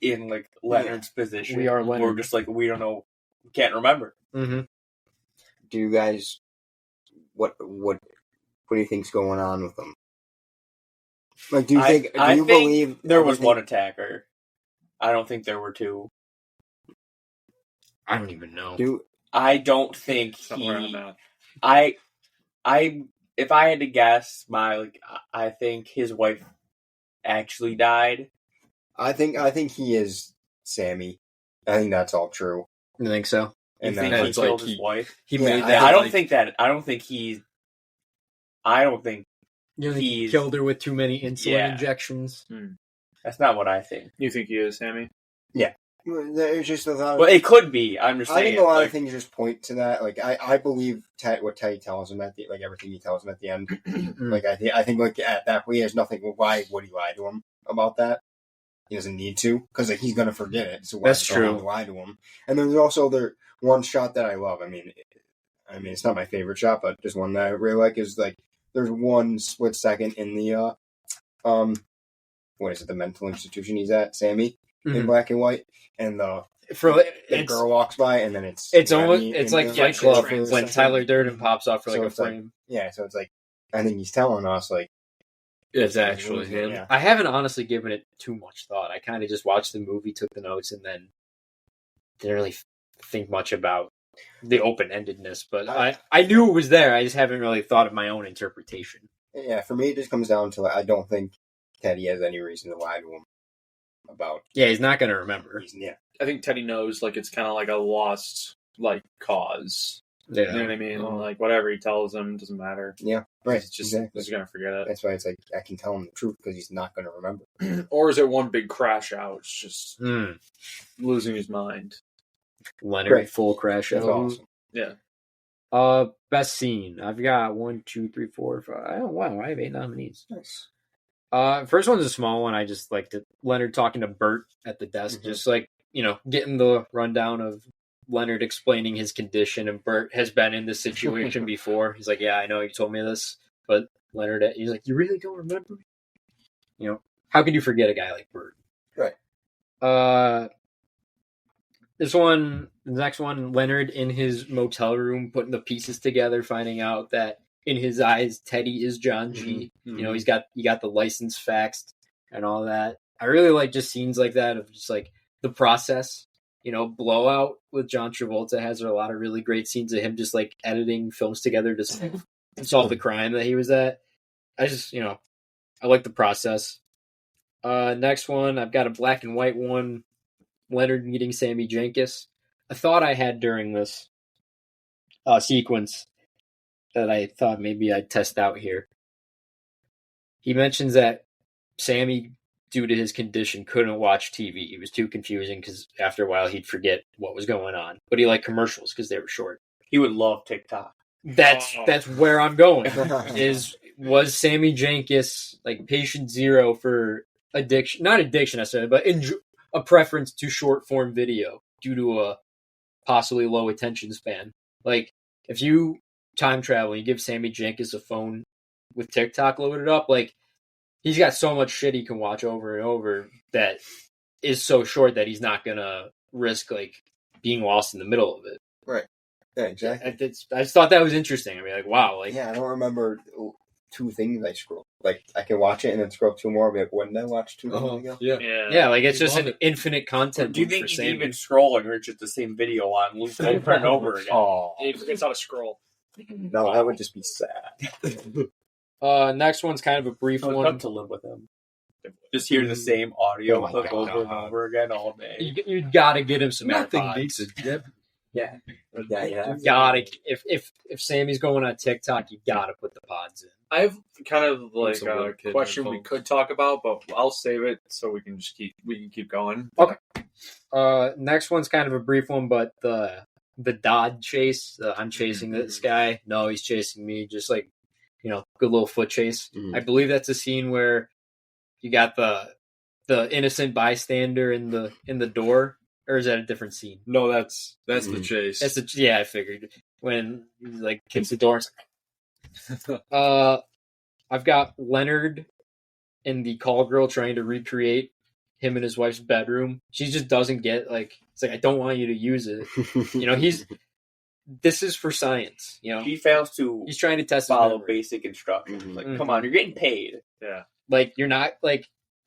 [SPEAKER 3] in like Leonard's position.
[SPEAKER 1] We are Leonard.
[SPEAKER 3] We're just like, we don't know, can't remember.
[SPEAKER 2] Do you guys, what do you think's going on with them? Like, do you believe
[SPEAKER 3] there was one attacker? I don't think there were two.
[SPEAKER 1] I don't even know.
[SPEAKER 3] I don't think if I had to guess, I think his wife actually died.
[SPEAKER 2] I think he is Sammy. I think that's all true.
[SPEAKER 1] You think so?
[SPEAKER 3] You think he killed his wife?
[SPEAKER 5] He made that.
[SPEAKER 3] I don't think that. I don't think he
[SPEAKER 1] killed her with too many insulin injections.
[SPEAKER 3] That's not what I think.
[SPEAKER 4] You think he is Sammy?
[SPEAKER 2] Yeah. There's just a lot of...
[SPEAKER 3] Well, it could be. I'm just saying.
[SPEAKER 2] I think a lot of things just point to that. Like, I believe what Teddy tells him everything he tells him at the end. Like, I think like at that point, he has nothing. Why would he lie to him about that? He doesn't need to, because like, he's going to forget it. So why
[SPEAKER 1] that's true.
[SPEAKER 2] Lie to him. And there's also one shot that I love. I mean, it's not my favorite shot, but just one that I really like is like there's one split second in the what is it? The mental institution he's at, Sammy, in black and white, and the girl walks by, and then it's
[SPEAKER 1] almost like Fight Club when Tyler Durden pops off for like a frame.
[SPEAKER 2] So it's like I think he's telling us like.
[SPEAKER 5] It's actually him.
[SPEAKER 2] Yeah.
[SPEAKER 1] I haven't honestly given it too much thought. I kind of just watched the movie, took the notes, and then didn't really think much about the open-endedness. But I knew it was there. I just haven't really thought of my own interpretation.
[SPEAKER 2] Yeah, for me, it just comes down to like, I don't think Teddy has any reason to lie to him about.
[SPEAKER 1] Yeah, he's not going to remember.
[SPEAKER 4] I think Teddy knows like it's kind of like a lost like cause.
[SPEAKER 1] Yeah.
[SPEAKER 4] You know what I mean? Like whatever he tells him doesn't matter.
[SPEAKER 2] Yeah, right.
[SPEAKER 4] He's just gonna forget it.
[SPEAKER 2] That's why it's like I can tell him the truth because he's not going to remember.
[SPEAKER 4] Or is it one big crash out? It's just losing his mind.
[SPEAKER 1] Leonard full crash out.
[SPEAKER 2] Awesome.
[SPEAKER 4] Yeah.
[SPEAKER 1] Best scene. I've got 1, 2, 3, 4, 5. Oh wow, I have 8 nominees.
[SPEAKER 2] Nice.
[SPEAKER 1] First one's a small one. I just liked it. Leonard talking to Bert at the desk, just like getting the rundown of Leonard explaining his condition, and Bert has been in this situation before. He's like, yeah, I know you told me this, but Leonard, he's like, you really don't remember me? How could you forget a guy like Bert?
[SPEAKER 2] Right.
[SPEAKER 1] The next one, Leonard in his motel room, putting the pieces together, finding out that in his eyes, Teddy is John G. He got the license faxed and all that. I really like just scenes like that of just like the process. Blowout with John Travolta has a lot of really great scenes of him just like editing films together to solve the crime that he was at. I just, I like the process. Next one, I've got a black and white one. Leonard meeting Sammy Jenkins. A thought I had during this sequence that I thought maybe I'd test out here. He mentions that Sammy due to his condition, couldn't watch TV. It was too confusing because after a while he'd forget what was going on. But he liked commercials because they were short.
[SPEAKER 3] He would love TikTok.
[SPEAKER 1] That's where I'm going. Was Sammy Jenkins like patient zero for addiction? Not addiction necessarily, but a preference to short form video due to a possibly low attention span. Like if you time travel, you give Sammy Jenkins a phone with TikTok loaded up, like he's got so much shit he can watch over and over that is so short that he's not gonna risk like being lost in the middle of it.
[SPEAKER 2] Right. Yeah, exactly.
[SPEAKER 1] I just thought that was interesting. I mean, like, wow, like
[SPEAKER 2] I don't remember 2 things I scroll. Like I can watch it and then scroll 2 more. I'll be like, when did I watch 2 things ago?
[SPEAKER 1] Yeah, like it's just an infinite content.
[SPEAKER 3] Do you think he's even scrolling, or it's just the same video on loop over and over again?
[SPEAKER 4] Oh, he forgets how to scroll.
[SPEAKER 2] No, that would just be sad.
[SPEAKER 1] Next one's kind of a brief one.
[SPEAKER 3] Come to live with him. Just hear the same audio clip over and over again all day.
[SPEAKER 1] You gotta get him some
[SPEAKER 5] Nothing
[SPEAKER 1] AirPods.
[SPEAKER 5] beats it. Yep.
[SPEAKER 2] Yeah.
[SPEAKER 1] You gotta if Sammy's going on TikTok, you gotta put the pods in.
[SPEAKER 4] I have kind of like
[SPEAKER 5] Some
[SPEAKER 4] a
[SPEAKER 5] little kid
[SPEAKER 4] question we
[SPEAKER 5] headphones.
[SPEAKER 4] could talk about, but I'll save it so we can just keep going.
[SPEAKER 1] Okay. Next one's kind of a brief one, but the Dodd chase. I'm chasing this guy. No, he's chasing me. Just like good little foot chase. I believe that's a scene where you got the innocent bystander in the door, or is that a different scene?
[SPEAKER 5] No, that's the chase.
[SPEAKER 1] I figured when he like kicks the door. I've got Leonard and the call girl trying to recreate him in his wife's bedroom. She just doesn't get it's like I don't want you to use it. This is for science.
[SPEAKER 3] He fails to.
[SPEAKER 1] He's trying to test
[SPEAKER 3] follow basic instructions. Like, come on, you're getting paid.
[SPEAKER 4] Yeah.
[SPEAKER 1] Like you're not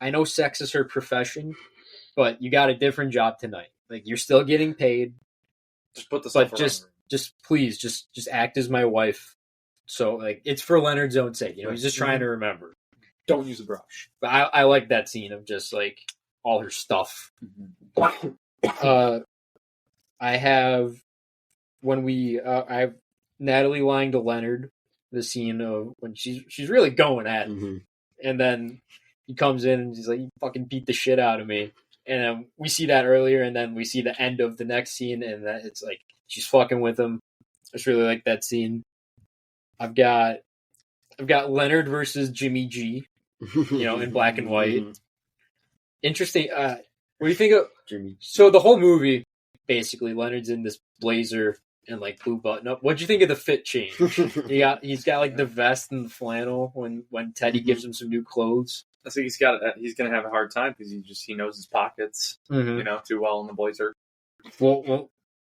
[SPEAKER 1] I know sex is her profession, but you got a different job tonight. Like you're still getting paid.
[SPEAKER 4] Just put the
[SPEAKER 1] but just please just act as my wife. So it's for Leonard's own sake. He's just trying to remember.
[SPEAKER 4] Don't use a brush.
[SPEAKER 1] But I like that scene of just all her stuff. I have I have Natalie lying to Leonard. The scene of when she's really going at him, and then he comes in and he's like, "You fucking beat the shit out of me." And then we see that earlier, and then we see the end of the next scene, and that it's like she's fucking with him. I just really like that scene. I've got Leonard versus Jimmy G, in black and white. Interesting. What do you think of
[SPEAKER 2] Jimmy?
[SPEAKER 1] So the whole movie, basically, Leonard's in this blazer and blue button up. What'd you think of the fit change? He's got the vest and the flannel when Teddy gives him some new clothes.
[SPEAKER 4] I think he's gonna have a hard time because he knows his pockets, too well in the blazer.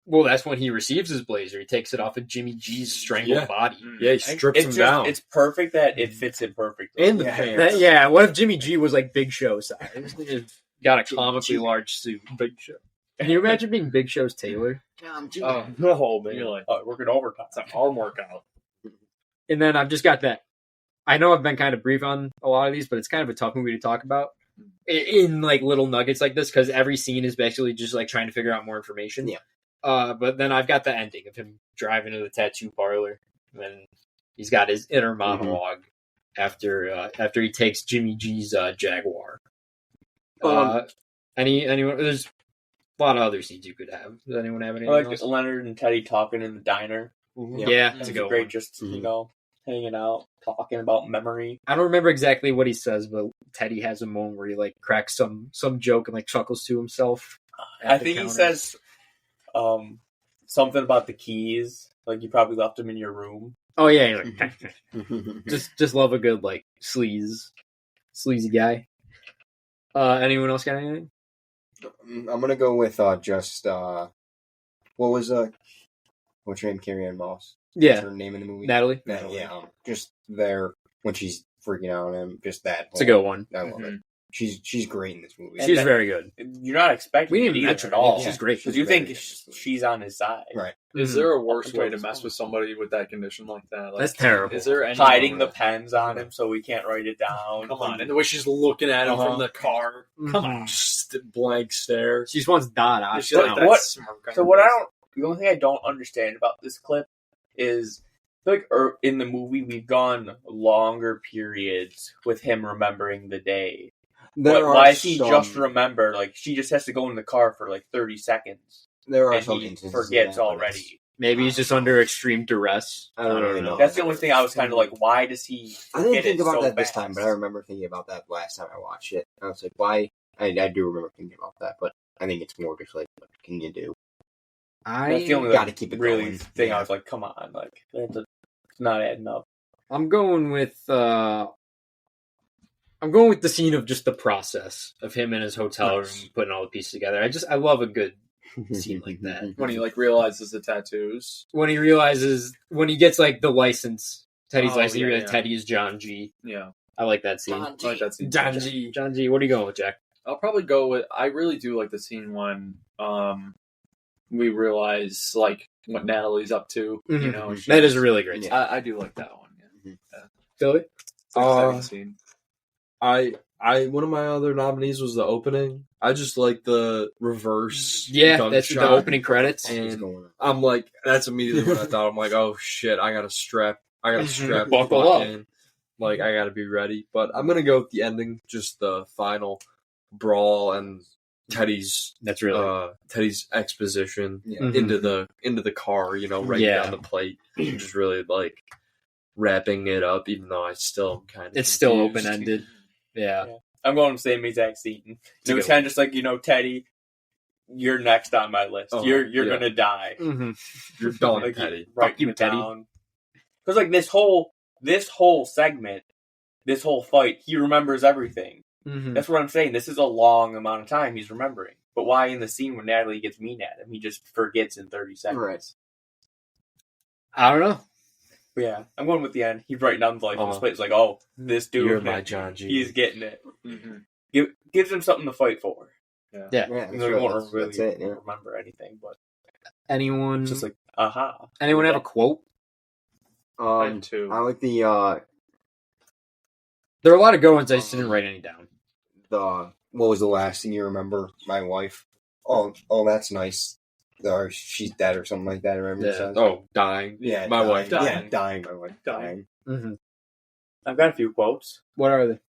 [SPEAKER 1] Well, that's when he receives his blazer. He takes it off of Jimmy G's strangled body.
[SPEAKER 5] Yeah, he strips him down.
[SPEAKER 3] It's perfect that it fits him perfectly.
[SPEAKER 5] And the pants.
[SPEAKER 1] What if Jimmy G was Big Show size? Got a comically large suit.
[SPEAKER 5] Big Show.
[SPEAKER 1] Can you imagine being Big Show's tailor?
[SPEAKER 4] Oh, no, man. You're
[SPEAKER 3] working overtime.
[SPEAKER 4] It's an arm workout.
[SPEAKER 1] And then I've just got that. I know I've been kind of brief on a lot of these, but it's kind of a tough movie to talk about in little nuggets like this because every scene is basically just trying to figure out more information.
[SPEAKER 2] Yeah.
[SPEAKER 1] But then I've got the ending of him driving to the tattoo parlor, and he's got his inner monologue after he takes Jimmy G's Jaguar. Anyone? There's a lot of other scenes you could have. Does anyone have anything else?
[SPEAKER 3] Leonard and Teddy talking in the diner.
[SPEAKER 1] Yeah,
[SPEAKER 3] it's a good great. One. Just hanging out, talking about memory.
[SPEAKER 1] I don't remember exactly what he says, but Teddy has a moment where he cracks some joke and chuckles to himself.
[SPEAKER 3] I think he says something about the keys. You probably left them in your room.
[SPEAKER 1] Oh yeah, just love a good sleazy guy. Anyone else got anything?
[SPEAKER 2] I'm gonna go with what was what's her name? Carrie-Anne Moss.
[SPEAKER 1] Yeah,
[SPEAKER 2] what's her name in the movie?
[SPEAKER 1] Natalie.
[SPEAKER 2] Yeah, just there when she's freaking out on him. Just that.
[SPEAKER 1] It's a good one.
[SPEAKER 2] I love it. She's great in this movie.
[SPEAKER 1] She's very good.
[SPEAKER 3] You're not expecting
[SPEAKER 1] we didn't mention
[SPEAKER 3] at all.
[SPEAKER 1] She's great.
[SPEAKER 3] Because you think she's on his side,
[SPEAKER 2] right?
[SPEAKER 4] Is there a worse way to mess with somebody with that condition like that?
[SPEAKER 1] That's terrible.
[SPEAKER 4] Is there any
[SPEAKER 3] hiding the pens on him so we can't write it down?
[SPEAKER 4] Come on, and the way she's looking at him from the car. Come on, just blank stare.
[SPEAKER 1] She just wants Dot out.
[SPEAKER 3] The only thing I don't understand about this clip is in the movie we've gone longer periods with him remembering the day. But why does he just remember? Like, she just has to go in the car for like 30 seconds.
[SPEAKER 2] There are
[SPEAKER 3] and
[SPEAKER 2] some
[SPEAKER 3] he
[SPEAKER 2] instances
[SPEAKER 3] forgets already.
[SPEAKER 1] Maybe he's just under extreme duress.
[SPEAKER 2] I don't really know.
[SPEAKER 3] That's the only thing I was kind of like, why does he
[SPEAKER 2] I didn't think about
[SPEAKER 3] so
[SPEAKER 2] that this
[SPEAKER 3] fast?
[SPEAKER 2] time, but I remember thinking about that last time I watched it. I was like, why? I do remember thinking about that, but I think it's more just like, what can you do?
[SPEAKER 3] That's the only
[SPEAKER 2] gotta keep it
[SPEAKER 3] really
[SPEAKER 2] going.
[SPEAKER 3] thing
[SPEAKER 2] Yeah.
[SPEAKER 3] I was like, come on, like it's not adding up.
[SPEAKER 1] I'm going with the scene of just the process of him in his hotel room putting all the pieces together. I love a good scene like that.
[SPEAKER 4] When he like realizes the tattoos.
[SPEAKER 1] When he gets like the license, Teddy's license, he
[SPEAKER 4] yeah,
[SPEAKER 1] realizes
[SPEAKER 4] yeah.
[SPEAKER 1] Teddy is John G.
[SPEAKER 4] Yeah.
[SPEAKER 1] I like that scene.
[SPEAKER 4] I like that scene.
[SPEAKER 1] John G. John G. What are you going with, Jack?
[SPEAKER 4] I'll probably go with. I really do like the scene when we realize like what Natalie's up to.
[SPEAKER 1] Mhm.
[SPEAKER 4] You know,
[SPEAKER 1] That is a really great scene.
[SPEAKER 4] I do like that one. Yeah.
[SPEAKER 1] Billy?
[SPEAKER 4] It's an exciting scene.
[SPEAKER 5] One of my other nominees was the opening. I just like the reverse.
[SPEAKER 1] Yeah,
[SPEAKER 5] gunshot.
[SPEAKER 1] that's the opening credits.
[SPEAKER 5] And I'm like, that's immediately what I thought. I'm like, oh shit, I gotta strap
[SPEAKER 1] Buckle up.
[SPEAKER 5] in. Like, I gotta be ready. But I'm gonna go with the ending, just the final brawl and Teddy's Teddy's exposition into the car, you know, writing down the plate, which is really like wrapping it up, even though I still kind of
[SPEAKER 1] It's still open ended. Yeah.
[SPEAKER 3] I'm going with the same exact scene. It was kind of just like, you know, Teddy, you're next on my list. You're gonna die.
[SPEAKER 1] Mm-hmm.
[SPEAKER 5] You're done,
[SPEAKER 3] Like,
[SPEAKER 5] Teddy.
[SPEAKER 3] Fuck you, Teddy. Because like this whole segment, this whole fight, he remembers everything.
[SPEAKER 1] Mm-hmm.
[SPEAKER 3] That's what I'm saying. This is a long amount of time he's remembering. But why in the scene when Natalie gets mean at him, he just forgets in 30 seconds?
[SPEAKER 2] Right.
[SPEAKER 1] I don't know.
[SPEAKER 3] But yeah, I'm going with the end. He's writing down the license plate. It's like, oh, this dude,
[SPEAKER 5] You're my John G.
[SPEAKER 3] he's getting it. Mm-hmm. Gives him something to fight for.
[SPEAKER 1] Yeah.
[SPEAKER 3] Even though he won't really remember anything. But
[SPEAKER 1] Anyone?
[SPEAKER 3] it's just like, aha.
[SPEAKER 1] Anyone have a quote?
[SPEAKER 4] I had two.
[SPEAKER 2] I like the
[SPEAKER 1] There are a lot of good ones. I just didn't write any down.
[SPEAKER 2] what was the last thing you remember? My wife. Oh, that's nice. Or she's dead or something like that. I remember.
[SPEAKER 1] Yeah.
[SPEAKER 5] Oh, dying.
[SPEAKER 2] Yeah,
[SPEAKER 5] My wife.
[SPEAKER 2] Yeah, dying. My wife
[SPEAKER 4] Dying.
[SPEAKER 1] Mm-hmm.
[SPEAKER 3] I've got a few quotes.
[SPEAKER 1] What are they?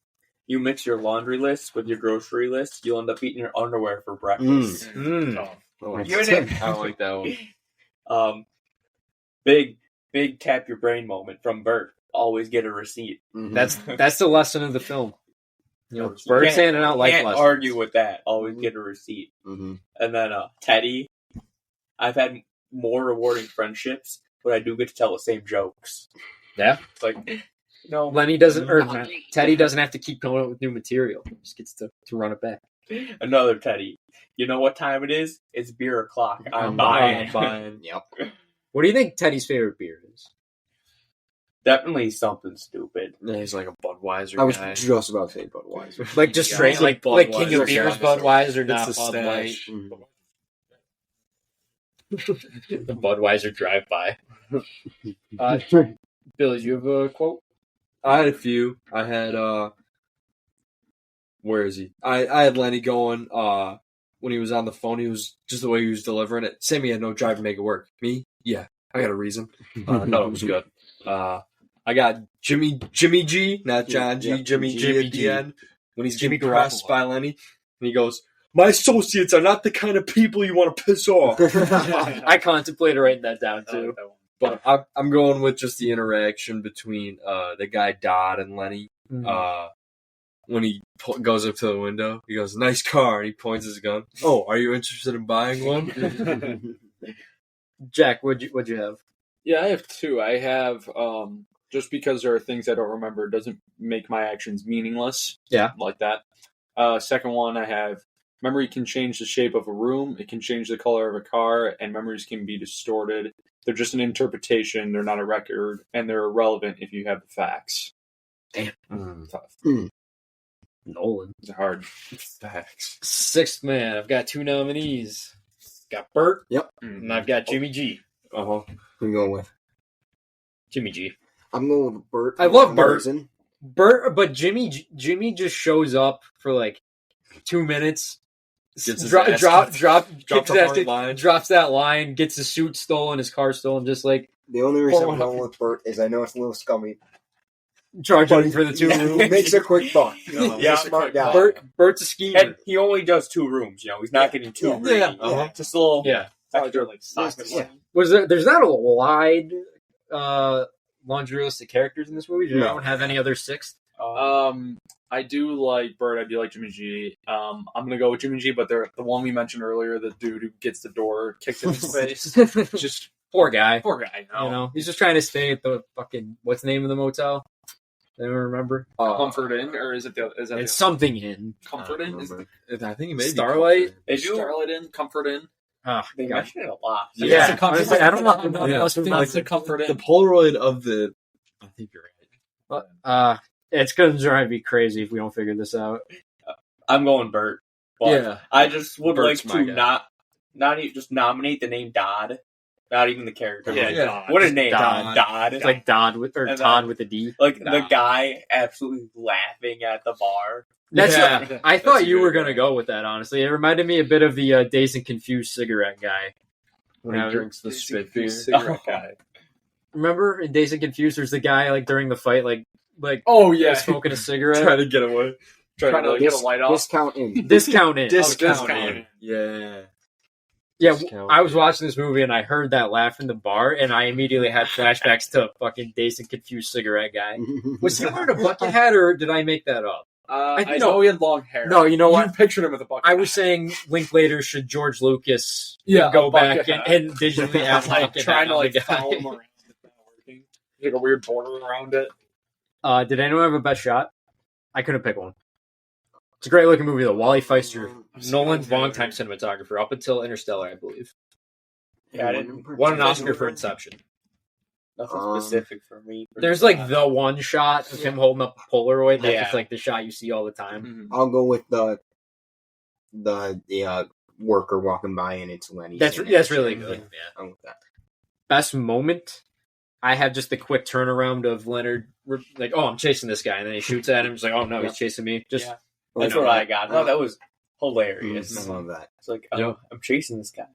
[SPEAKER 3] You mix your laundry list with your grocery list, you'll end up eating your underwear for breakfast.
[SPEAKER 5] Oh,
[SPEAKER 3] You and it.
[SPEAKER 5] I like that one.
[SPEAKER 3] Big tap your brain moment from Bert. Always get a receipt.
[SPEAKER 2] Mm-hmm.
[SPEAKER 1] That's the lesson of the film. You know, Bert's handing out life
[SPEAKER 3] Can't
[SPEAKER 1] lessons.
[SPEAKER 3] argue with that. Always get a receipt.
[SPEAKER 2] Mm-hmm.
[SPEAKER 3] And then Teddy. I've had more rewarding friendships, but I do get to tell the same jokes.
[SPEAKER 1] Yeah.
[SPEAKER 3] It's like, no.
[SPEAKER 1] Lenny doesn't, or Teddy doesn't have to keep coming up with new material. He just gets to run it back.
[SPEAKER 3] Another Teddy. You know what time it is? It's beer o'clock. I'm buying.
[SPEAKER 2] Yep.
[SPEAKER 1] What do you think Teddy's favorite beer is?
[SPEAKER 3] Definitely something stupid.
[SPEAKER 5] Yeah, he's like a Budweiser
[SPEAKER 2] I was
[SPEAKER 5] guy.
[SPEAKER 2] just about to say Budweiser.
[SPEAKER 1] Like just straight,
[SPEAKER 5] Yeah.
[SPEAKER 1] like King of
[SPEAKER 5] Budweiser.
[SPEAKER 1] Beers,
[SPEAKER 5] Yeah.
[SPEAKER 1] Budweiser, not
[SPEAKER 5] It's a
[SPEAKER 1] Bud Light.
[SPEAKER 5] stash.
[SPEAKER 2] Mhm.
[SPEAKER 1] The Budweiser drive-by. Billy, do you have a quote?
[SPEAKER 5] I had a few. I had where is he? I had Lenny going when he was on the phone. He was just the way he was delivering it. Sammy had no drive to make it work. Me? Yeah. I got a reason. No, it was good. I got Jimmy G, not John G.
[SPEAKER 2] Yeah.
[SPEAKER 5] Jimmy G at the end when he's
[SPEAKER 1] Jimmy
[SPEAKER 5] getting pressed
[SPEAKER 1] Garoppolo.
[SPEAKER 5] by Lenny, and he goes, "My associates are not the kind of people you want to piss off."
[SPEAKER 1] I contemplated writing that down
[SPEAKER 4] I like
[SPEAKER 1] too.
[SPEAKER 4] that one.
[SPEAKER 5] But I'm going with just the interaction between the guy Dodd and Lenny. When he goes up to the window, he goes, "Nice car," and he points his gun. Oh, are you interested in buying one?
[SPEAKER 1] Jack, what'd you have?
[SPEAKER 4] Yeah, I have two. I have just because there are things I don't remember doesn't make my actions meaningless.
[SPEAKER 1] Yeah.
[SPEAKER 4] Like that. Second one, I have memory can change the shape of a room, it can change the color of a car, and memories can be distorted. They're just an interpretation, they're not a record, and they're irrelevant if you have the facts.
[SPEAKER 1] Damn.
[SPEAKER 4] Tough.
[SPEAKER 1] Nolan.
[SPEAKER 4] It's hard.
[SPEAKER 5] Facts.
[SPEAKER 1] Sixth man, I've got two nominees. Got Bert,
[SPEAKER 2] Yep.
[SPEAKER 1] and I've got Jimmy G.
[SPEAKER 2] Who are you going with?
[SPEAKER 1] Jimmy G.
[SPEAKER 2] I'm going with Bert.
[SPEAKER 1] I love Bert.
[SPEAKER 2] Reason.
[SPEAKER 1] Bert, but Jimmy just shows up for like 2 minutes.
[SPEAKER 5] Gets his
[SPEAKER 1] Drops
[SPEAKER 5] ass kicked.
[SPEAKER 1] drops that line, gets his suit stolen, his car stolen, just like
[SPEAKER 2] The only reason
[SPEAKER 1] Pour
[SPEAKER 2] I'm
[SPEAKER 1] one
[SPEAKER 2] going
[SPEAKER 1] up.
[SPEAKER 2] with Bert is I know it's a little scummy.
[SPEAKER 1] charging for the 2 rooms.
[SPEAKER 2] Makes a quick buck.
[SPEAKER 3] Yeah.
[SPEAKER 2] He's a smart guy.
[SPEAKER 1] Bert's a schemer.
[SPEAKER 3] And he only does 2 rooms. He's not getting 2 rooms.
[SPEAKER 5] Yeah.
[SPEAKER 3] Just a little.
[SPEAKER 1] Yeah.
[SPEAKER 3] Extra, like soccer.
[SPEAKER 1] There's not a wide laundry list of characters in this movie? Does anyone have any other 6th?
[SPEAKER 4] I do like Bert. I do like Jimmy G. I'm gonna go with Jimmy G, but the one we mentioned earlier, the dude who gets the door kicked in his face, just
[SPEAKER 1] Poor guy.
[SPEAKER 4] poor guy.
[SPEAKER 1] He's just trying to stay at the fucking what's the name of the motel? Anyone remember?
[SPEAKER 4] Comfort Inn, or is that
[SPEAKER 1] It's something Inn.
[SPEAKER 4] Comfort Inn?
[SPEAKER 5] I think it may
[SPEAKER 1] Starlight?
[SPEAKER 5] be
[SPEAKER 4] Starlight Inn, Comfort Inn.
[SPEAKER 3] They mention it a lot.
[SPEAKER 1] Yeah,
[SPEAKER 4] It's a comfort.
[SPEAKER 1] I don't know.
[SPEAKER 5] Yeah.
[SPEAKER 4] It's a Comfort
[SPEAKER 5] the
[SPEAKER 4] Inn.
[SPEAKER 5] Polaroid of the. I think you're right.
[SPEAKER 1] It's going to drive me crazy if we don't figure this out.
[SPEAKER 3] I'm going Bert. But
[SPEAKER 5] Yeah.
[SPEAKER 3] I just would
[SPEAKER 5] Bert's
[SPEAKER 3] like
[SPEAKER 5] my
[SPEAKER 3] to
[SPEAKER 5] guy.
[SPEAKER 3] not even just nominate the name Dodd. Not even the character.
[SPEAKER 1] Yeah,
[SPEAKER 3] Like,
[SPEAKER 4] Dodd.
[SPEAKER 3] what a name.
[SPEAKER 1] Dodd.
[SPEAKER 3] Dodd.
[SPEAKER 1] It's like Todd with a D.
[SPEAKER 3] Like the
[SPEAKER 4] Dodd.
[SPEAKER 3] guy absolutely laughing at the bar.
[SPEAKER 1] That's
[SPEAKER 5] Yeah.
[SPEAKER 1] I thought
[SPEAKER 5] That's
[SPEAKER 1] you
[SPEAKER 5] a
[SPEAKER 1] were
[SPEAKER 5] good
[SPEAKER 1] going to
[SPEAKER 5] one.
[SPEAKER 1] go with that, honestly. It reminded me a bit of the Dazed and Confused cigarette guy.
[SPEAKER 5] When he drinks the spit beer.
[SPEAKER 4] Cigarette guy.
[SPEAKER 1] Remember in Dazed and Confused, there's the guy like during the fight, like
[SPEAKER 4] Oh yeah,
[SPEAKER 1] smoking a cigarette.
[SPEAKER 5] Trying to get away.
[SPEAKER 4] trying to get a light off.
[SPEAKER 2] Discount in.
[SPEAKER 1] Discounted.
[SPEAKER 4] Discounted.
[SPEAKER 5] Yeah.
[SPEAKER 1] Yeah,
[SPEAKER 5] Discount.
[SPEAKER 1] I was watching this movie and I heard that laugh in the bar, and I immediately had flashbacks to fucking Dazed and Confused cigarette guy. Was he wearing a bucket hat, or did I make that up?
[SPEAKER 4] I
[SPEAKER 1] know-
[SPEAKER 4] know he had long hair.
[SPEAKER 1] No, you know what?
[SPEAKER 4] You pictured him with a bucket.
[SPEAKER 1] I was saying Linklater should George Lucas
[SPEAKER 4] Yeah,
[SPEAKER 1] go
[SPEAKER 4] a bucket
[SPEAKER 1] back
[SPEAKER 4] hat.
[SPEAKER 1] and digitally add a
[SPEAKER 4] like
[SPEAKER 1] bucket
[SPEAKER 4] trying
[SPEAKER 1] hat
[SPEAKER 4] to
[SPEAKER 1] on
[SPEAKER 4] like
[SPEAKER 1] the guy.
[SPEAKER 4] follow him around. It's not working. Like a weird border around it.
[SPEAKER 1] Did anyone have a best shot? I couldn't pick one. It's a great looking movie though. Wally Feister, Nolan's longtime cinematographer, up until Interstellar, I believe.
[SPEAKER 3] Yeah, I didn't.
[SPEAKER 1] Won an Oscar for Inception.
[SPEAKER 3] Nothing specific for me.
[SPEAKER 1] There's like the one shot of him holding up a Polaroid that's
[SPEAKER 3] Yeah.
[SPEAKER 1] just like the shot you see all the time.
[SPEAKER 4] Mm-hmm.
[SPEAKER 2] I'll go with the worker walking by and it's Lenny.
[SPEAKER 1] That's really good. Yeah.
[SPEAKER 2] I'm with that.
[SPEAKER 1] Best moment, I have just the quick turnaround of Leonard, like, oh, I'm chasing this guy, and then he shoots at him. He's like, oh no, he's chasing me. Just
[SPEAKER 3] Yeah. That's what I got. No, that was hilarious.
[SPEAKER 2] I love that.
[SPEAKER 3] It's like, I'm chasing this guy.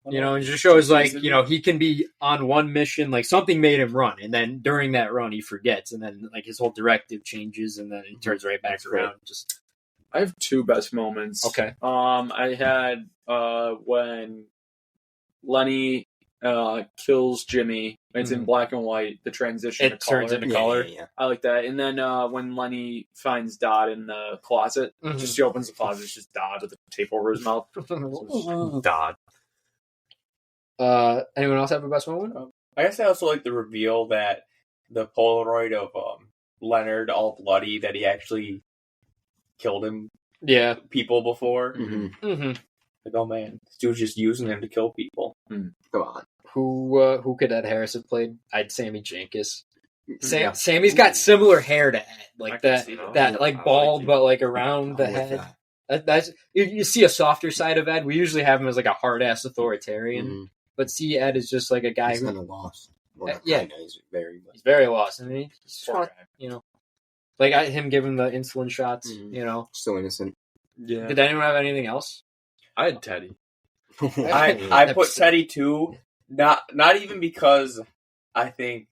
[SPEAKER 1] it just shows like he can be on one mission, like something made him run, and then during that run he forgets, and then like his whole directive changes, and then he turns right back around. Just
[SPEAKER 4] I have 2 best moments.
[SPEAKER 1] okay.
[SPEAKER 4] I had when Lenny kills Jimmy. It's in black and white. The transition
[SPEAKER 1] It
[SPEAKER 4] to color.
[SPEAKER 1] turns into color.
[SPEAKER 2] Yeah.
[SPEAKER 4] I like that. And then when Lenny finds Dodd in the closet,
[SPEAKER 1] Mhm.
[SPEAKER 4] just he opens the closet, it's just Dodd with a tape over his mouth.
[SPEAKER 1] Dodd. Anyone else have a best moment?
[SPEAKER 3] I guess I also like the reveal that the Polaroid of Leonard, all bloody, that he actually killed
[SPEAKER 1] Yeah.
[SPEAKER 3] people before.
[SPEAKER 2] Mm-hmm.
[SPEAKER 1] Mm-hmm.
[SPEAKER 3] Like, oh man, this dude's just using him to kill people.
[SPEAKER 2] Come on.
[SPEAKER 1] Who could Ed Harris have played? I'd Sammy Jenkins.
[SPEAKER 2] Yeah.
[SPEAKER 1] Sammy's got similar hair to Ed, like
[SPEAKER 4] I can
[SPEAKER 1] that
[SPEAKER 4] see that.
[SPEAKER 1] that like bald, but like around the
[SPEAKER 2] I'm with
[SPEAKER 1] head.
[SPEAKER 2] that.
[SPEAKER 1] That's you see a softer side of Ed. We usually have him as like a hard ass authoritarian,
[SPEAKER 2] Mhm.
[SPEAKER 1] but see Ed is just like a guy
[SPEAKER 2] He's
[SPEAKER 1] who
[SPEAKER 2] kind of lost. Well, not
[SPEAKER 1] yeah.
[SPEAKER 2] kinda, he's very.
[SPEAKER 1] he's very lost, and he just
[SPEAKER 4] Poor
[SPEAKER 1] wanna-
[SPEAKER 4] guy.
[SPEAKER 1] like him giving the insulin shots.
[SPEAKER 2] Mhm. Still innocent.
[SPEAKER 5] Yeah.
[SPEAKER 1] Did anyone have anything else?
[SPEAKER 5] I had Teddy.
[SPEAKER 3] I put Teddy too, not even because I think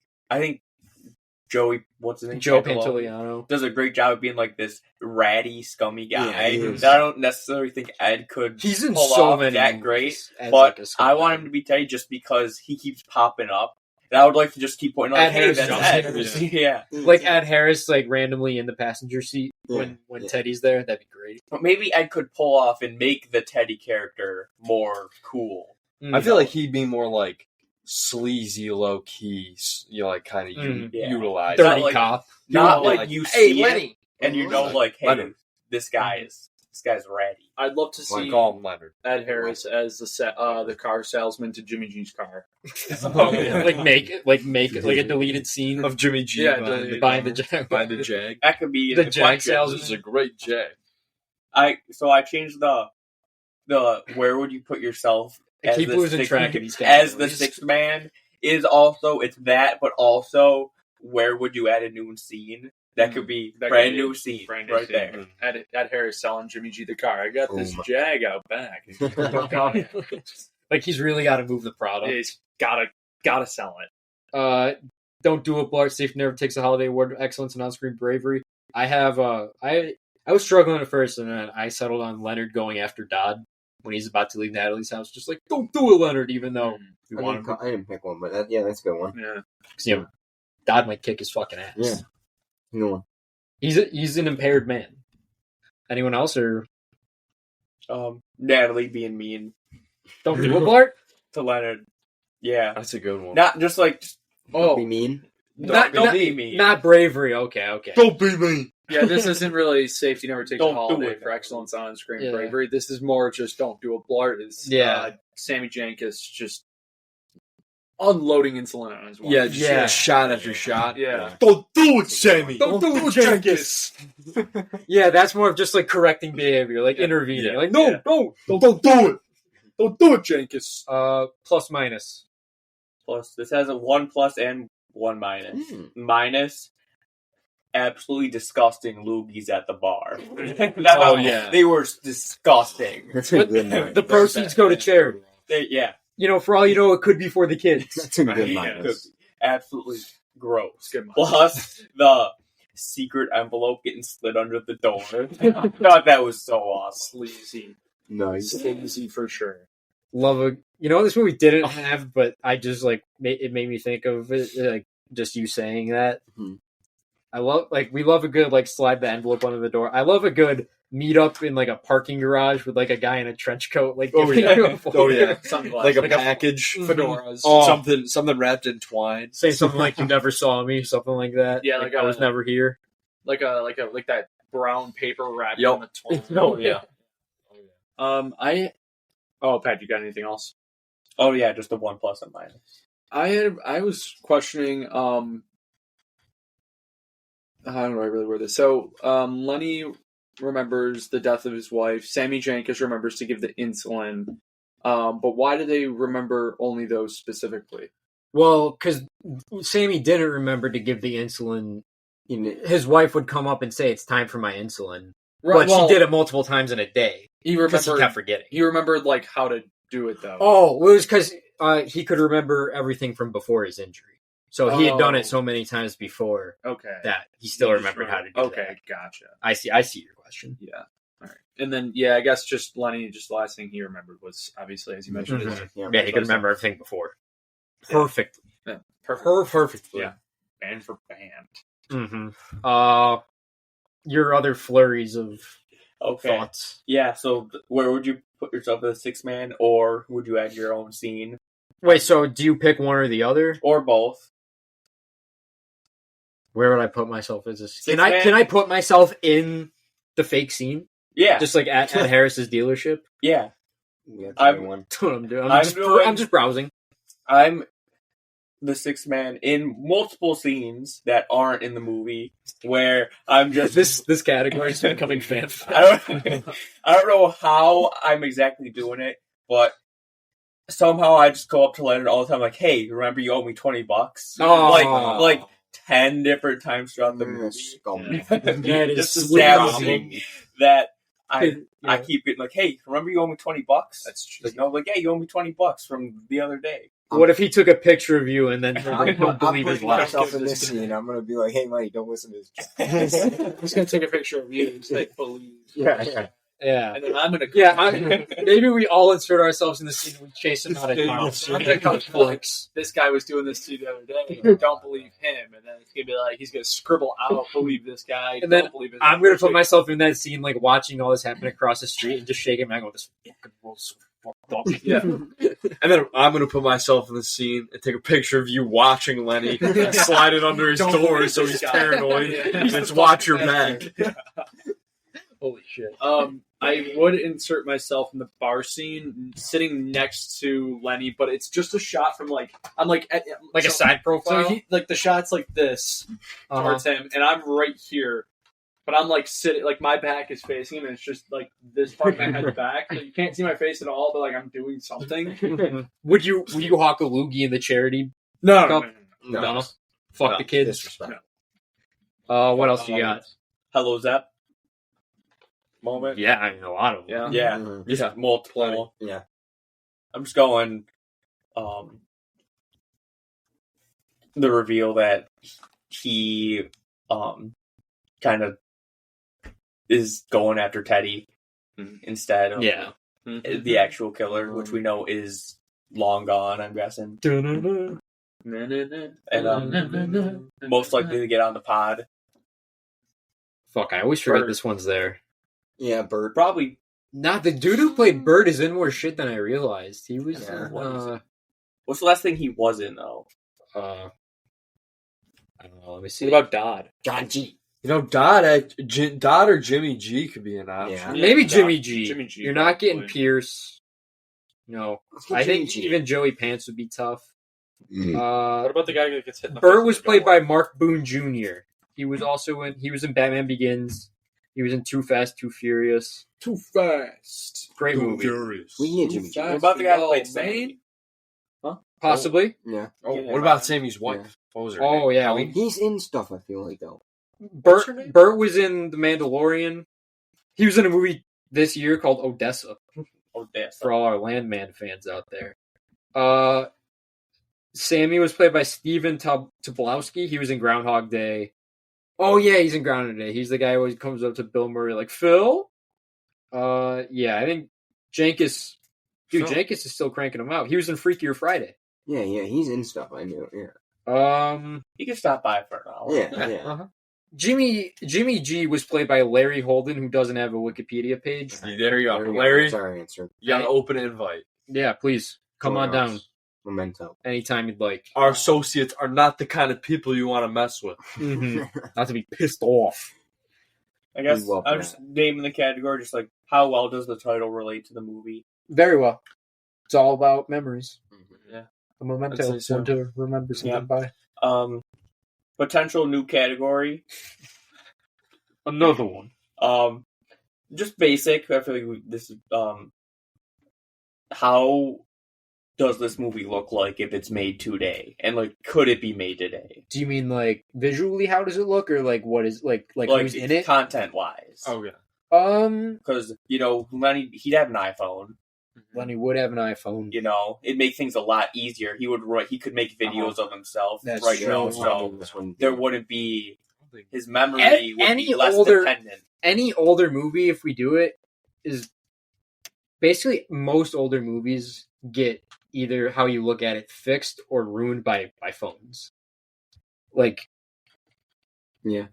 [SPEAKER 3] Joey, what's his name?
[SPEAKER 1] Joe
[SPEAKER 3] Pantolo,
[SPEAKER 1] Pantoliano.
[SPEAKER 3] does a great job of being like this ratty, scummy guy.
[SPEAKER 2] Yeah, he is.
[SPEAKER 3] That I don't necessarily think Ed could
[SPEAKER 1] He's in
[SPEAKER 3] pull
[SPEAKER 1] so
[SPEAKER 3] off
[SPEAKER 1] many
[SPEAKER 3] that
[SPEAKER 1] movies
[SPEAKER 3] great.
[SPEAKER 1] as,
[SPEAKER 3] But
[SPEAKER 1] like, a
[SPEAKER 3] I
[SPEAKER 1] scumbag.
[SPEAKER 3] want him to be Teddy just because he keeps popping up. And I would like to just keep pointing like,
[SPEAKER 1] Ed
[SPEAKER 3] hey,
[SPEAKER 1] Harris
[SPEAKER 3] that's
[SPEAKER 1] Johnson.
[SPEAKER 3] Ed. Yeah.
[SPEAKER 1] like Ed Harris, like randomly in the passenger seat when
[SPEAKER 2] Yeah.
[SPEAKER 1] Teddy's there. That'd be great.
[SPEAKER 3] But maybe Ed could pull off and make the Teddy character more cool.
[SPEAKER 1] Mm.
[SPEAKER 5] I feel like he'd be more like sleazy, low key, like kind of
[SPEAKER 3] Yeah.
[SPEAKER 5] utilized.
[SPEAKER 1] Dirty
[SPEAKER 3] Not like-
[SPEAKER 1] cop.
[SPEAKER 3] Not
[SPEAKER 5] Yeah,
[SPEAKER 3] like
[SPEAKER 5] like,
[SPEAKER 3] you
[SPEAKER 1] Hey,
[SPEAKER 3] see it
[SPEAKER 1] Lenny.
[SPEAKER 3] and you know like, hey,
[SPEAKER 5] Leonard.
[SPEAKER 3] this guy's ratty.
[SPEAKER 4] I'd love to see
[SPEAKER 5] Call him Leonard.
[SPEAKER 4] Ed Harris as the car salesman to Jimmy G's car.
[SPEAKER 1] like make it like a deleted scene
[SPEAKER 5] Of Jimmy G.
[SPEAKER 4] Yeah,
[SPEAKER 1] buying the Jag.
[SPEAKER 5] by the Jag.
[SPEAKER 3] That could be
[SPEAKER 1] The
[SPEAKER 3] the
[SPEAKER 1] Jag
[SPEAKER 3] question.
[SPEAKER 1] salesman.
[SPEAKER 5] This is a great Jag.
[SPEAKER 3] I changed the where would you put yourself
[SPEAKER 1] I
[SPEAKER 3] as
[SPEAKER 1] keep
[SPEAKER 3] the
[SPEAKER 1] losing
[SPEAKER 3] sixth-
[SPEAKER 1] track of these
[SPEAKER 3] as the
[SPEAKER 1] categories.
[SPEAKER 3] sixth man is also it's that, but also where would you add a new scene? That could be
[SPEAKER 4] That could
[SPEAKER 3] brand
[SPEAKER 4] be
[SPEAKER 3] new scene
[SPEAKER 4] brand new
[SPEAKER 3] right
[SPEAKER 4] scene.
[SPEAKER 3] there.
[SPEAKER 4] Ed Harris selling Jimmy G the car. I got this
[SPEAKER 2] Oh my-
[SPEAKER 4] Jag out back.
[SPEAKER 1] Like he's really got to move the product.
[SPEAKER 4] He's gotta sell it.
[SPEAKER 1] Don't Do It, Blart. Safety never takes a holiday award. Excellence and on-screen bravery. I have I was struggling at first, and then I settled on Leonard going after Dodd when he's about to leave Natalie's house. Just like, don't do it, Leonard, even though we want him.
[SPEAKER 2] I didn't pick one, but that's a good one.
[SPEAKER 4] Yeah.
[SPEAKER 1] Because, Dodd might kick his fucking ass.
[SPEAKER 2] Yeah. Good one.
[SPEAKER 1] He's an impaired man. Anyone else, or
[SPEAKER 3] Natalie being mean
[SPEAKER 1] don't do it, Blart?
[SPEAKER 3] to Leonard. Yeah,
[SPEAKER 5] That's a good one.
[SPEAKER 3] not just like
[SPEAKER 2] Don't be mean.
[SPEAKER 1] Not
[SPEAKER 3] be mean.
[SPEAKER 1] Not bravery. Okay.
[SPEAKER 5] Don't be mean.
[SPEAKER 4] Yeah, this isn't really safety never takes
[SPEAKER 3] Don't
[SPEAKER 4] a holiday
[SPEAKER 3] do it.
[SPEAKER 4] for excellence on screen
[SPEAKER 1] Yeah.
[SPEAKER 4] bravery. This is more just don't do a Blart. It's Sammy Jenkins just unloading insulin on his wife.
[SPEAKER 5] Yeah, just shot after shot.
[SPEAKER 4] Yeah.
[SPEAKER 5] Don't do it, Sammy.
[SPEAKER 1] Don't do it, Jenkins. Yeah, that's more of just like correcting behavior, like intervening.
[SPEAKER 5] Yeah.
[SPEAKER 1] Like, no,
[SPEAKER 4] Yeah.
[SPEAKER 1] don't
[SPEAKER 5] do it.
[SPEAKER 4] Don't do it, Jenkins.
[SPEAKER 1] plus minus.
[SPEAKER 3] Plus, this has a 1 plus and 1 minus. Minus, absolutely disgusting loogies at the bar. They were disgusting.
[SPEAKER 2] That's a good one.
[SPEAKER 1] The proceeds go to charity.
[SPEAKER 3] Yeah,
[SPEAKER 1] For all you know, it could be for the kids.
[SPEAKER 2] That's a good
[SPEAKER 3] Yeah.
[SPEAKER 2] minus.
[SPEAKER 3] absolutely gross.
[SPEAKER 4] Good minus.
[SPEAKER 3] Plus, the secret envelope getting slid under the door. I thought that was so awesome.
[SPEAKER 4] Sleazy.
[SPEAKER 2] Nice.
[SPEAKER 4] Sleazy for sure.
[SPEAKER 1] Love a. This movie didn't have, but I just like it made me think of it, like just you saying that.
[SPEAKER 2] Mhm.
[SPEAKER 1] I love we love a good like slide the envelope under the door. I love a good meet up in like a parking garage with like a guy in a trench coat. Like
[SPEAKER 5] Oh,
[SPEAKER 1] giving
[SPEAKER 5] yeah.
[SPEAKER 1] you a full-
[SPEAKER 5] Oh, yeah.
[SPEAKER 4] Sunglasses.
[SPEAKER 5] Like a package.
[SPEAKER 4] fedoras.
[SPEAKER 1] Oh.
[SPEAKER 5] Something wrapped in twine.
[SPEAKER 1] Say something like you never saw me, something like that.
[SPEAKER 4] Yeah,
[SPEAKER 1] like
[SPEAKER 4] like
[SPEAKER 1] I was never here.
[SPEAKER 4] Like that brown paper wrapped
[SPEAKER 5] Yep.
[SPEAKER 4] in the twine.
[SPEAKER 1] Oh, yeah.
[SPEAKER 4] Pat, you got anything else?
[SPEAKER 3] Oh yeah, just a 1 plus and minus.
[SPEAKER 4] I was questioning how do I really word this? So Lenny remembers the death of his wife. Sammy Jenkins remembers to give the insulin. But why do they remember only those specifically?
[SPEAKER 1] Well, because Sammy didn't remember to give the insulin. His wife would come up and say, "It's time for my insulin," but she did it multiple times in a day.
[SPEAKER 4] He
[SPEAKER 1] Because he
[SPEAKER 4] remembered.
[SPEAKER 1] kept forgetting.
[SPEAKER 4] He remembered like how to do it though.
[SPEAKER 1] Oh, it was because he could remember everything from before his injury. So he had done it so many times before
[SPEAKER 4] Okay.
[SPEAKER 1] that he still remembered how to do
[SPEAKER 4] Okay,
[SPEAKER 1] that.
[SPEAKER 4] gotcha.
[SPEAKER 1] I see your question.
[SPEAKER 4] Yeah. All right. And then I guess just Lenny. Just the last thing he remembered was obviously, as you mentioned, is
[SPEAKER 1] Yeah, he could remember everything before.
[SPEAKER 4] Yeah.
[SPEAKER 1] Perfect.
[SPEAKER 4] Yeah, perfect.
[SPEAKER 1] Perfectly.
[SPEAKER 4] Yeah. Band for band.
[SPEAKER 1] Mm-hmm. Your other flurries of thoughts.
[SPEAKER 3] Yeah, so where would you put yourself as a 6-man, or would you add your own scene?
[SPEAKER 1] Wait, so do you pick one or the other?
[SPEAKER 3] Or both?
[SPEAKER 1] Where would I put myself as a
[SPEAKER 3] Six
[SPEAKER 1] Can
[SPEAKER 3] man?
[SPEAKER 1] I put myself in the fake scene?
[SPEAKER 3] Yeah.
[SPEAKER 1] Just like at Harris's dealership?
[SPEAKER 3] Yeah.
[SPEAKER 2] Yeah,
[SPEAKER 3] I'm-
[SPEAKER 2] one.
[SPEAKER 1] That's what I'm doing.
[SPEAKER 3] I'm
[SPEAKER 1] I'm just browsing.
[SPEAKER 3] I'm the 6-man in multiple scenes that aren't in the movie, where I'm just...
[SPEAKER 1] This category is becoming fan.
[SPEAKER 3] I don't know how I'm exactly doing it, but somehow I just go up to Leonard all the time, like, "Hey, remember you owe me $20?"
[SPEAKER 1] Oh.
[SPEAKER 3] Like 10 different times throughout the movie.
[SPEAKER 1] That is
[SPEAKER 3] Just
[SPEAKER 1] sweet.
[SPEAKER 3] establishing that I
[SPEAKER 1] Yeah.
[SPEAKER 3] keep getting like, "Hey, remember you owe me $20?"
[SPEAKER 4] That's true.
[SPEAKER 3] Like, no, like, yeah, you owe me $20 from the other day.
[SPEAKER 1] What if he took a picture of you and then
[SPEAKER 2] I'm
[SPEAKER 1] don't believe his
[SPEAKER 2] putting
[SPEAKER 1] life?
[SPEAKER 2] myself in this scene. I'm gonna be like, "Hey, Mike, don't listen to this."
[SPEAKER 4] I'm just gonna take a picture of you and say believe.
[SPEAKER 2] Yeah.
[SPEAKER 1] Yeah.
[SPEAKER 4] And then I'm gonna
[SPEAKER 1] Maybe we all insert ourselves in the scene and we chase him out of town.
[SPEAKER 4] I'm gonna come flex. This guy was doing this to you the other day. Don't believe him, and then it's gonna be like he's gonna scribble out, "Believe this guy."
[SPEAKER 1] And then
[SPEAKER 4] don't believe his
[SPEAKER 1] I'm gonna put myself in that scene, like watching all this happen across the street and just shaking my head going, "This fucking world's so fucked up."
[SPEAKER 4] Yeah.
[SPEAKER 5] And then I'm gonna put myself in the scene and take a picture of you watching Lenny and slide it under his
[SPEAKER 4] Don't
[SPEAKER 5] door
[SPEAKER 4] believe
[SPEAKER 5] so
[SPEAKER 4] this
[SPEAKER 5] he's
[SPEAKER 4] guy.
[SPEAKER 5] paranoid.
[SPEAKER 4] Yeah.
[SPEAKER 5] And it's watch your back.
[SPEAKER 1] Holy shit.
[SPEAKER 4] I would insert myself in the bar scene, sitting next to Lenny, but it's just a shot from I'm like
[SPEAKER 1] Like a side profile?
[SPEAKER 4] So he the shot's like this towards him, and I'm right here, but I'm like sitting, like my back is facing him, and it's just like this part of my head back, so you can't see my face at all, but like I'm doing something.
[SPEAKER 1] Would you hawk a loogie in the charity?
[SPEAKER 4] No,
[SPEAKER 1] Cup?
[SPEAKER 2] No.
[SPEAKER 1] No. Fuck the kids.
[SPEAKER 2] Disrespect.
[SPEAKER 1] What else you got?
[SPEAKER 3] Hello, Zep. Moment.
[SPEAKER 1] Yeah, I mean a lot of them.
[SPEAKER 4] Yeah.
[SPEAKER 3] Yeah.
[SPEAKER 2] Mhm.
[SPEAKER 3] Just multiple.
[SPEAKER 2] Yeah.
[SPEAKER 3] I'm just going. the reveal that he kind of is going after Teddy instead of the actual killer, which we know is long gone, I'm guessing. And most likely to get on the pod.
[SPEAKER 1] Fuck, I always forget this one's there.
[SPEAKER 2] Yeah, Bert.
[SPEAKER 3] Probably.
[SPEAKER 1] Not the dude who played Bert is in more shit than I realized. He was.
[SPEAKER 3] What's the last thing he was in, though?
[SPEAKER 1] I don't know. Let me see.
[SPEAKER 4] What about Dodd?
[SPEAKER 1] John G.
[SPEAKER 5] You know, Dodd or Jimmy G could be an option.
[SPEAKER 1] Yeah. Maybe Jimmy G.
[SPEAKER 4] Jimmy G.
[SPEAKER 1] You're not getting Pierce. No. I think even Joey Pants would be tough.
[SPEAKER 4] What about the guy that gets hit in the
[SPEAKER 1] Bert was played by Mark Boone Jr. He was in Batman Begins. He was in Too Fast, Too Furious.
[SPEAKER 5] Too Fast.
[SPEAKER 1] Great movie.
[SPEAKER 5] Furious.
[SPEAKER 2] We need Jimmy G.
[SPEAKER 3] What about the guy who played Sammy?
[SPEAKER 1] Huh? Possibly.
[SPEAKER 2] Yeah.
[SPEAKER 5] Oh, what about Sammy's wife?
[SPEAKER 2] Yeah.
[SPEAKER 1] Oh, yeah.
[SPEAKER 2] He's in stuff, I feel like, though.
[SPEAKER 1] Bert was in The Mandalorian. He was in a movie this year called Odessa. For all our Landman fans out there. Sammy was played by Steven Tobolowsky. He was in Groundhog Day. Oh, yeah, he's in Groundhog Day. He's the guy who always comes up to Bill Murray like, Phil? Yeah, I think Jenkins... Dude, Jenkins is still cranking him out. He was in Freakier Friday.
[SPEAKER 2] Yeah, he's in stuff, I knew, yeah.
[SPEAKER 3] He can stop by for an hour.
[SPEAKER 2] Yeah.
[SPEAKER 1] Uh-huh. Jimmy G was played by Larry Holden, who doesn't have a Wikipedia page.
[SPEAKER 5] There you go. Larry,
[SPEAKER 2] that's our answer.
[SPEAKER 5] You got an open invite.
[SPEAKER 1] Yeah, please. Come on down.
[SPEAKER 2] Memento.
[SPEAKER 1] Anytime you'd like.
[SPEAKER 5] Our associates are not the kind of people you want to mess with.
[SPEAKER 1] Not to be pissed off.
[SPEAKER 3] I guess I'm just naming the category, just like, how well does the title relate to the movie?
[SPEAKER 1] Very well. It's all about memories.
[SPEAKER 3] Yeah.
[SPEAKER 1] A memento, one to remember something by.
[SPEAKER 3] Potential new category.
[SPEAKER 1] Another one.
[SPEAKER 3] Just basic. I feel like this is how does this movie look like if it's made today? And like, could it be made today?
[SPEAKER 1] Do you mean like visually? How does it look, or like what is like who's in it?
[SPEAKER 3] Content wise.
[SPEAKER 5] Oh yeah.
[SPEAKER 3] Because Lenny, he'd have an iPhone.
[SPEAKER 1] Lenny would have an iPhone.
[SPEAKER 3] It'd make things a lot easier. He could make videos of himself.
[SPEAKER 1] That's
[SPEAKER 3] right
[SPEAKER 1] true.
[SPEAKER 3] now, so there wouldn't be his memory would be less dependent.
[SPEAKER 1] Any older movie, if we do it, is basically most older movies get either how you look at it fixed or ruined by phones. Like,
[SPEAKER 2] yeah,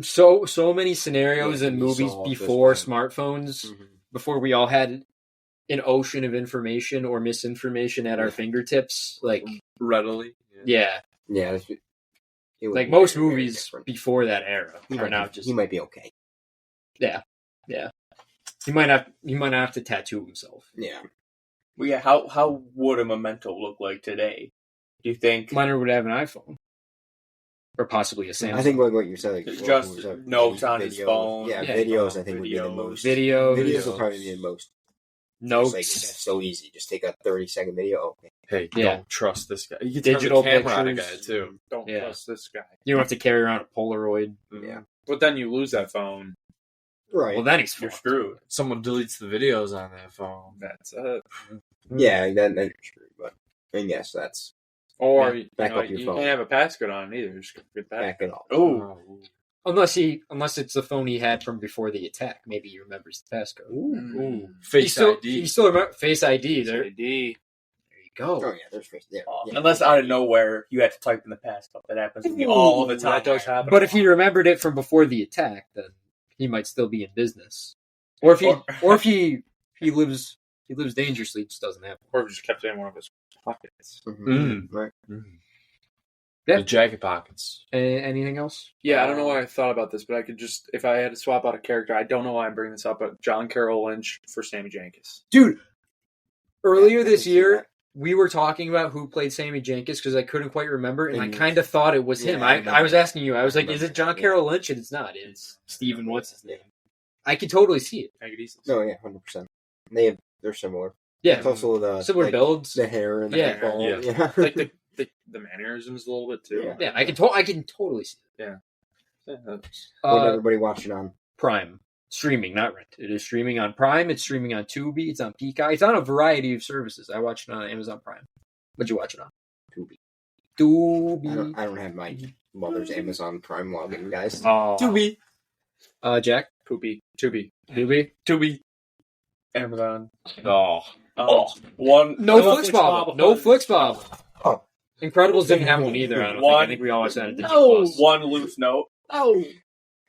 [SPEAKER 1] so many scenarios in movies before smartphones, before we all had an ocean of information or misinformation at our fingertips, like
[SPEAKER 5] readily.
[SPEAKER 1] Yeah. Like most movies before that era are now just.
[SPEAKER 2] He might be okay.
[SPEAKER 1] Yeah. He might not have to tattoo himself.
[SPEAKER 2] Yeah.
[SPEAKER 3] Well, yeah. How would a Memento look like today? Do you think
[SPEAKER 1] Leonard would have an iPhone, or possibly a Samsung?
[SPEAKER 2] I think like what you said, like
[SPEAKER 3] just notes on his phone.
[SPEAKER 2] Yeah, videos. I think would be the most.
[SPEAKER 1] Videos
[SPEAKER 2] will probably be the most.
[SPEAKER 1] Notes.
[SPEAKER 2] Like, so easy. Just take a 30-second video. Okay.
[SPEAKER 5] Hey, don't trust this guy. You can
[SPEAKER 1] digital
[SPEAKER 5] turn the camera on a
[SPEAKER 1] pictures.
[SPEAKER 5] guy too.
[SPEAKER 4] Don't trust this guy.
[SPEAKER 1] You don't have to carry around a Polaroid.
[SPEAKER 2] Yeah.
[SPEAKER 4] But then you lose that phone.
[SPEAKER 2] Right.
[SPEAKER 1] Well, then
[SPEAKER 3] you're screwed.
[SPEAKER 5] Someone deletes the videos on that phone.
[SPEAKER 4] That's it.
[SPEAKER 2] Yeah, then you're screwed. But I guess that's.
[SPEAKER 4] Or
[SPEAKER 2] back up your phone.
[SPEAKER 4] You can't have a passcode on it either. Just get
[SPEAKER 2] back it off.
[SPEAKER 1] Oh. Unless it's the phone he had from before the attack. Maybe he remembers the passcode.
[SPEAKER 5] Ooh. Face
[SPEAKER 1] ID.
[SPEAKER 5] He
[SPEAKER 1] still remembers Face ID. There
[SPEAKER 4] you
[SPEAKER 1] go.
[SPEAKER 2] Oh yeah, there's Face. Yeah.
[SPEAKER 3] Unless out of nowhere you had to type in the passcode. That happens to me all the time.
[SPEAKER 4] That does happen.
[SPEAKER 1] But if he remembered it from before the attack, then he might still be in business. Or if he lives dangerously, it just doesn't happen.
[SPEAKER 4] Or just kept it in one of his pockets.
[SPEAKER 2] Right.
[SPEAKER 1] Yeah.
[SPEAKER 5] The jacket pockets.
[SPEAKER 1] Anything else?
[SPEAKER 4] Yeah, I don't know why I thought about this, but I could just, if I had to swap out a character, I don't know why I'm bringing this up, but John Carroll Lynch for Sammy Jenkins.
[SPEAKER 1] Dude, earlier this year, we were talking about who played Sammy Jenkins because I couldn't quite remember, and I kind of thought it was him. I was asking you, I was like, is it John Carroll Lynch? And it's not. It's Steven, what's his name? I could totally see it.
[SPEAKER 2] No, yeah, 100%. They're similar.
[SPEAKER 1] Yeah.
[SPEAKER 2] It's also the
[SPEAKER 1] similar builds.
[SPEAKER 2] The hair and the ball. Yeah.
[SPEAKER 4] Like the mannerisms a little bit too.
[SPEAKER 1] Yeah, I can totally see
[SPEAKER 4] it. Yeah.
[SPEAKER 2] What everybody watching on?
[SPEAKER 1] Prime. Streaming, not rent. It is streaming on Prime. It's streaming on Tubi. It's on Peacock. It's on a variety of services. I watched it on Amazon Prime. What'd you watch it on?
[SPEAKER 2] Tubi. I don't have my mother's Amazon Prime login, guys.
[SPEAKER 1] Tubi. Jack?
[SPEAKER 4] Tubi.
[SPEAKER 1] Tubi.
[SPEAKER 3] Amazon.
[SPEAKER 4] One.
[SPEAKER 1] No Flixbob. No Flixbob.
[SPEAKER 2] Oh.
[SPEAKER 1] Incredibles didn't have one either. I think we always had it.
[SPEAKER 3] One loose note.
[SPEAKER 1] Oh.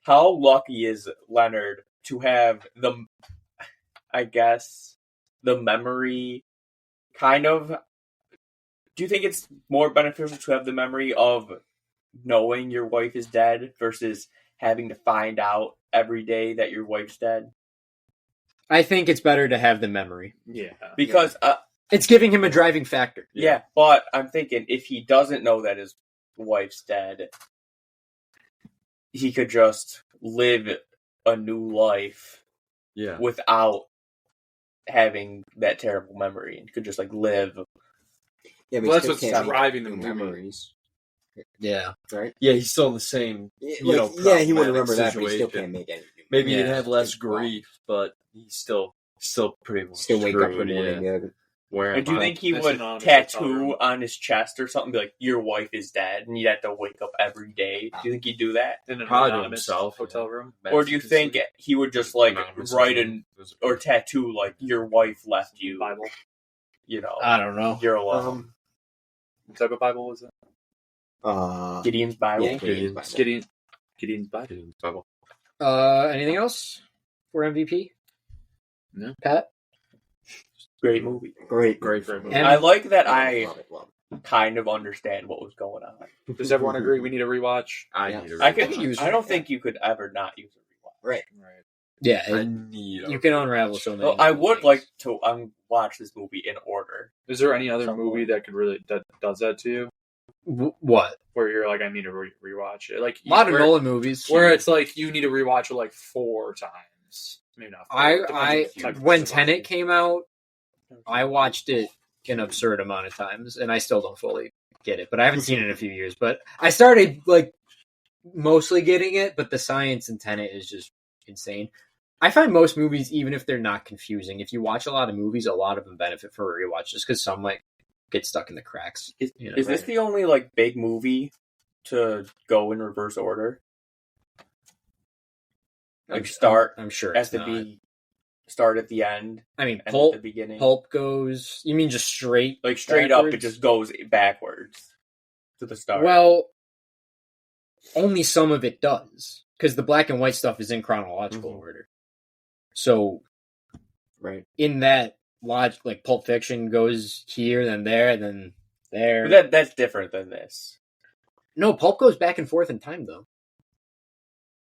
[SPEAKER 3] How lucky is Leonard to have the memory kind of... Do you think it's more beneficial to have the memory of knowing your wife is dead versus having to find out every day that your wife's dead?
[SPEAKER 1] I think it's better to have the memory.
[SPEAKER 4] Yeah.
[SPEAKER 3] Because...
[SPEAKER 1] it's giving him a driving factor.
[SPEAKER 3] Yeah, but I'm thinking if he doesn't know that his wife's dead, he could just live a new life without having that terrible memory and could just live.
[SPEAKER 2] Yeah, but
[SPEAKER 4] that's what's driving the
[SPEAKER 2] memories.
[SPEAKER 1] Yeah.
[SPEAKER 2] Right?
[SPEAKER 5] Yeah, he's still in the same,
[SPEAKER 2] he would remember that, but he still can't make anything.
[SPEAKER 5] Maybe he'd have less grief, but he's still pretty much
[SPEAKER 2] still wake up in the morning.
[SPEAKER 3] And do you think he would tattoo on his chest or something, be like, your wife is dead, and you'd have to wake up every day? Do you think he'd do that?
[SPEAKER 4] In an
[SPEAKER 5] Probably
[SPEAKER 4] anonymous
[SPEAKER 5] himself,
[SPEAKER 4] hotel room?
[SPEAKER 3] Or do you think he would just, write or tattoo, your wife left you?
[SPEAKER 4] Bible?
[SPEAKER 1] I don't know.
[SPEAKER 3] You're alone.
[SPEAKER 4] What type of Bible was it?
[SPEAKER 3] Gideon's Bible?
[SPEAKER 2] Yeah,
[SPEAKER 4] Gideon's Bible.
[SPEAKER 1] Anything else for MVP?
[SPEAKER 4] No.
[SPEAKER 1] Pat?
[SPEAKER 3] Great movie.
[SPEAKER 2] Great
[SPEAKER 4] movie.
[SPEAKER 3] I like that I kind of understand what was going on.
[SPEAKER 4] Does everyone agree we need a rewatch?
[SPEAKER 3] I don't think you could ever not use a rewatch.
[SPEAKER 2] Right.
[SPEAKER 1] Yeah, you can unravel so many.
[SPEAKER 3] I would like to watch this movie in order.
[SPEAKER 4] Is there any other movie that does that to you?
[SPEAKER 1] What?
[SPEAKER 4] Where you're like, I need to rewatch it. Like
[SPEAKER 1] a lot of Nolan movies,
[SPEAKER 4] where it's like you need to rewatch it 4 times. Maybe not 4.
[SPEAKER 1] When Tenet came out, I watched it an absurd amount of times, and I still don't fully get it. But I haven't seen it in a few years. But I started mostly getting it. But the science in Tenet is just insane. I find most movies, even if they're not confusing, if you watch a lot of movies, a lot of them benefit from a rewatch, just because some get stuck in the cracks.
[SPEAKER 3] Is this the only big movie to go in reverse order? Start.
[SPEAKER 1] I'm sure
[SPEAKER 3] at start at the end.
[SPEAKER 1] I mean,
[SPEAKER 3] at the beginning.
[SPEAKER 1] Pulp goes. You mean just straight?
[SPEAKER 3] Straight backwards? Up, it just goes backwards to the start.
[SPEAKER 1] Well, only some of it does, because the black and white stuff is in chronological order. So, in that logic, Pulp Fiction goes here, then there, then there.
[SPEAKER 3] But that's different than this.
[SPEAKER 1] No, Pulp goes back and forth in time, though.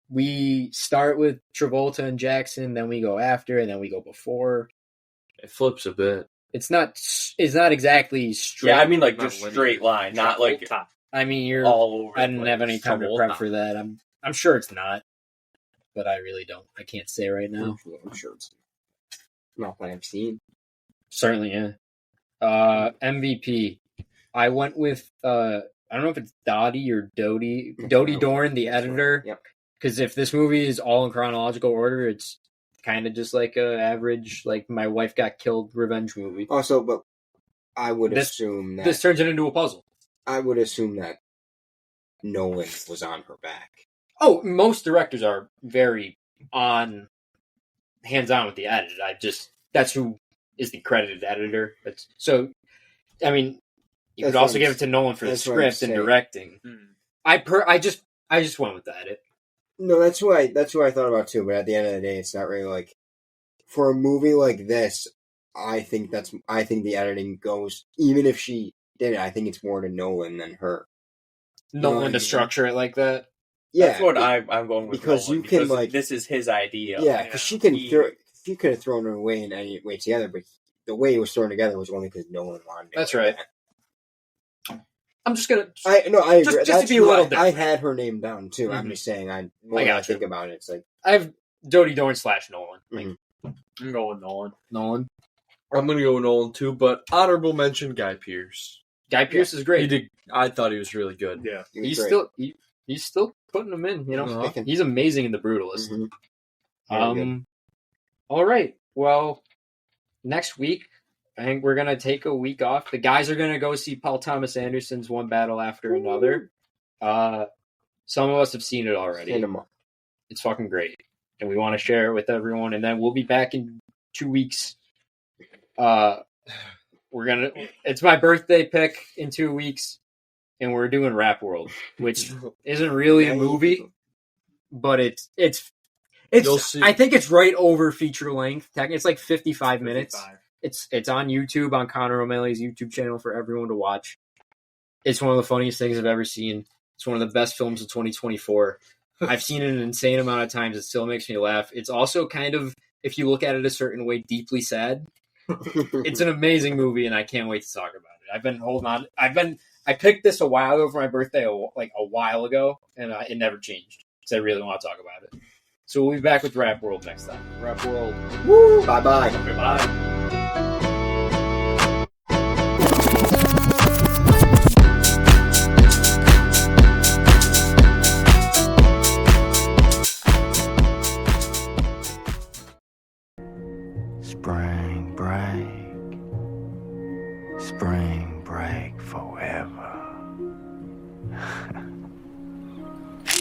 [SPEAKER 1] We start with Travolta and Jackson, then we go after, and then we go before.
[SPEAKER 5] It flips a bit.
[SPEAKER 1] It's not exactly straight.
[SPEAKER 3] Yeah, I mean just straight line, not
[SPEAKER 4] top.
[SPEAKER 1] I mean, you're
[SPEAKER 3] all over.
[SPEAKER 1] I didn't have any time to prep for that. I'm sure it's not, but I really don't. I can't say right now.
[SPEAKER 2] I'm sure it's not what I've seen.
[SPEAKER 1] Certainly, yeah. MVP. I went with I don't know if it's Dottie or Dodie Dorn, the editor.
[SPEAKER 2] Yep.
[SPEAKER 1] Because if this movie is all in chronological order, it's kind of just like a average, my wife got killed revenge movie.
[SPEAKER 2] Also, but I would assume that
[SPEAKER 1] this turns it into a puzzle.
[SPEAKER 2] I would assume that Nolan was on her back.
[SPEAKER 1] Oh, most directors are very hands-on with the edit. That's who is the credited editor. So, I mean, you could also give it to Nolan for the script and directing. I just went with the edit.
[SPEAKER 2] No, that's who I thought about too. But at the end of the day, it's not really for a movie like this. I think the editing goes, even if she did it, I think it's more to Nolan than her.
[SPEAKER 1] Nolan to structure it like that.
[SPEAKER 3] Yeah, that's what I'm going with.
[SPEAKER 2] Because
[SPEAKER 3] Nolan,
[SPEAKER 2] you can
[SPEAKER 3] because this is his idea.
[SPEAKER 2] Yeah, because she could have thrown her away in any way together, but the way it was thrown together was only because Nolan wanted it.
[SPEAKER 1] That's right. I'm just gonna.
[SPEAKER 2] I agree.
[SPEAKER 1] Just to be a little different.
[SPEAKER 2] I had her name down too. I'm just saying. I think about it. It's
[SPEAKER 1] I have Dodie Dorn / Nolan.
[SPEAKER 4] I'm going with
[SPEAKER 1] Nolan.
[SPEAKER 5] I'm gonna go with Nolan too, but honorable mention Guy Pearce.
[SPEAKER 1] Guy Pearce is great.
[SPEAKER 5] I thought he was really good.
[SPEAKER 4] Yeah,
[SPEAKER 1] he's still putting him in. He's amazing in The Brutalist.
[SPEAKER 2] Mm-hmm.
[SPEAKER 1] All right. Well, next week I think we're gonna take a week off. The guys are gonna go see Paul Thomas Anderson's One Battle After Another. Some of us have seen it already. It's fucking great, and we want to share it with everyone. And then we'll be back in 2 weeks. It's my birthday pick in 2 weeks, and we're doing Rap World, which isn't really a movie, but it's. I think it's right over feature length. It's like 55 minutes. It's on YouTube, on Conor O'Malley's YouTube channel for everyone to watch. It's one of the funniest things I've ever seen. It's one of the best films of 2024. I've seen it an insane amount of times. It still makes me laugh. It's also kind of, if you look at it a certain way, deeply sad. It's an amazing movie, and I can't wait to talk about it. I've been holding on. I picked this a while ago for my birthday, a while ago, and it never changed because I really want to talk about it. So we'll be back with Rap World next time. Rap World.
[SPEAKER 2] Woo! Bye-bye.
[SPEAKER 3] Bye.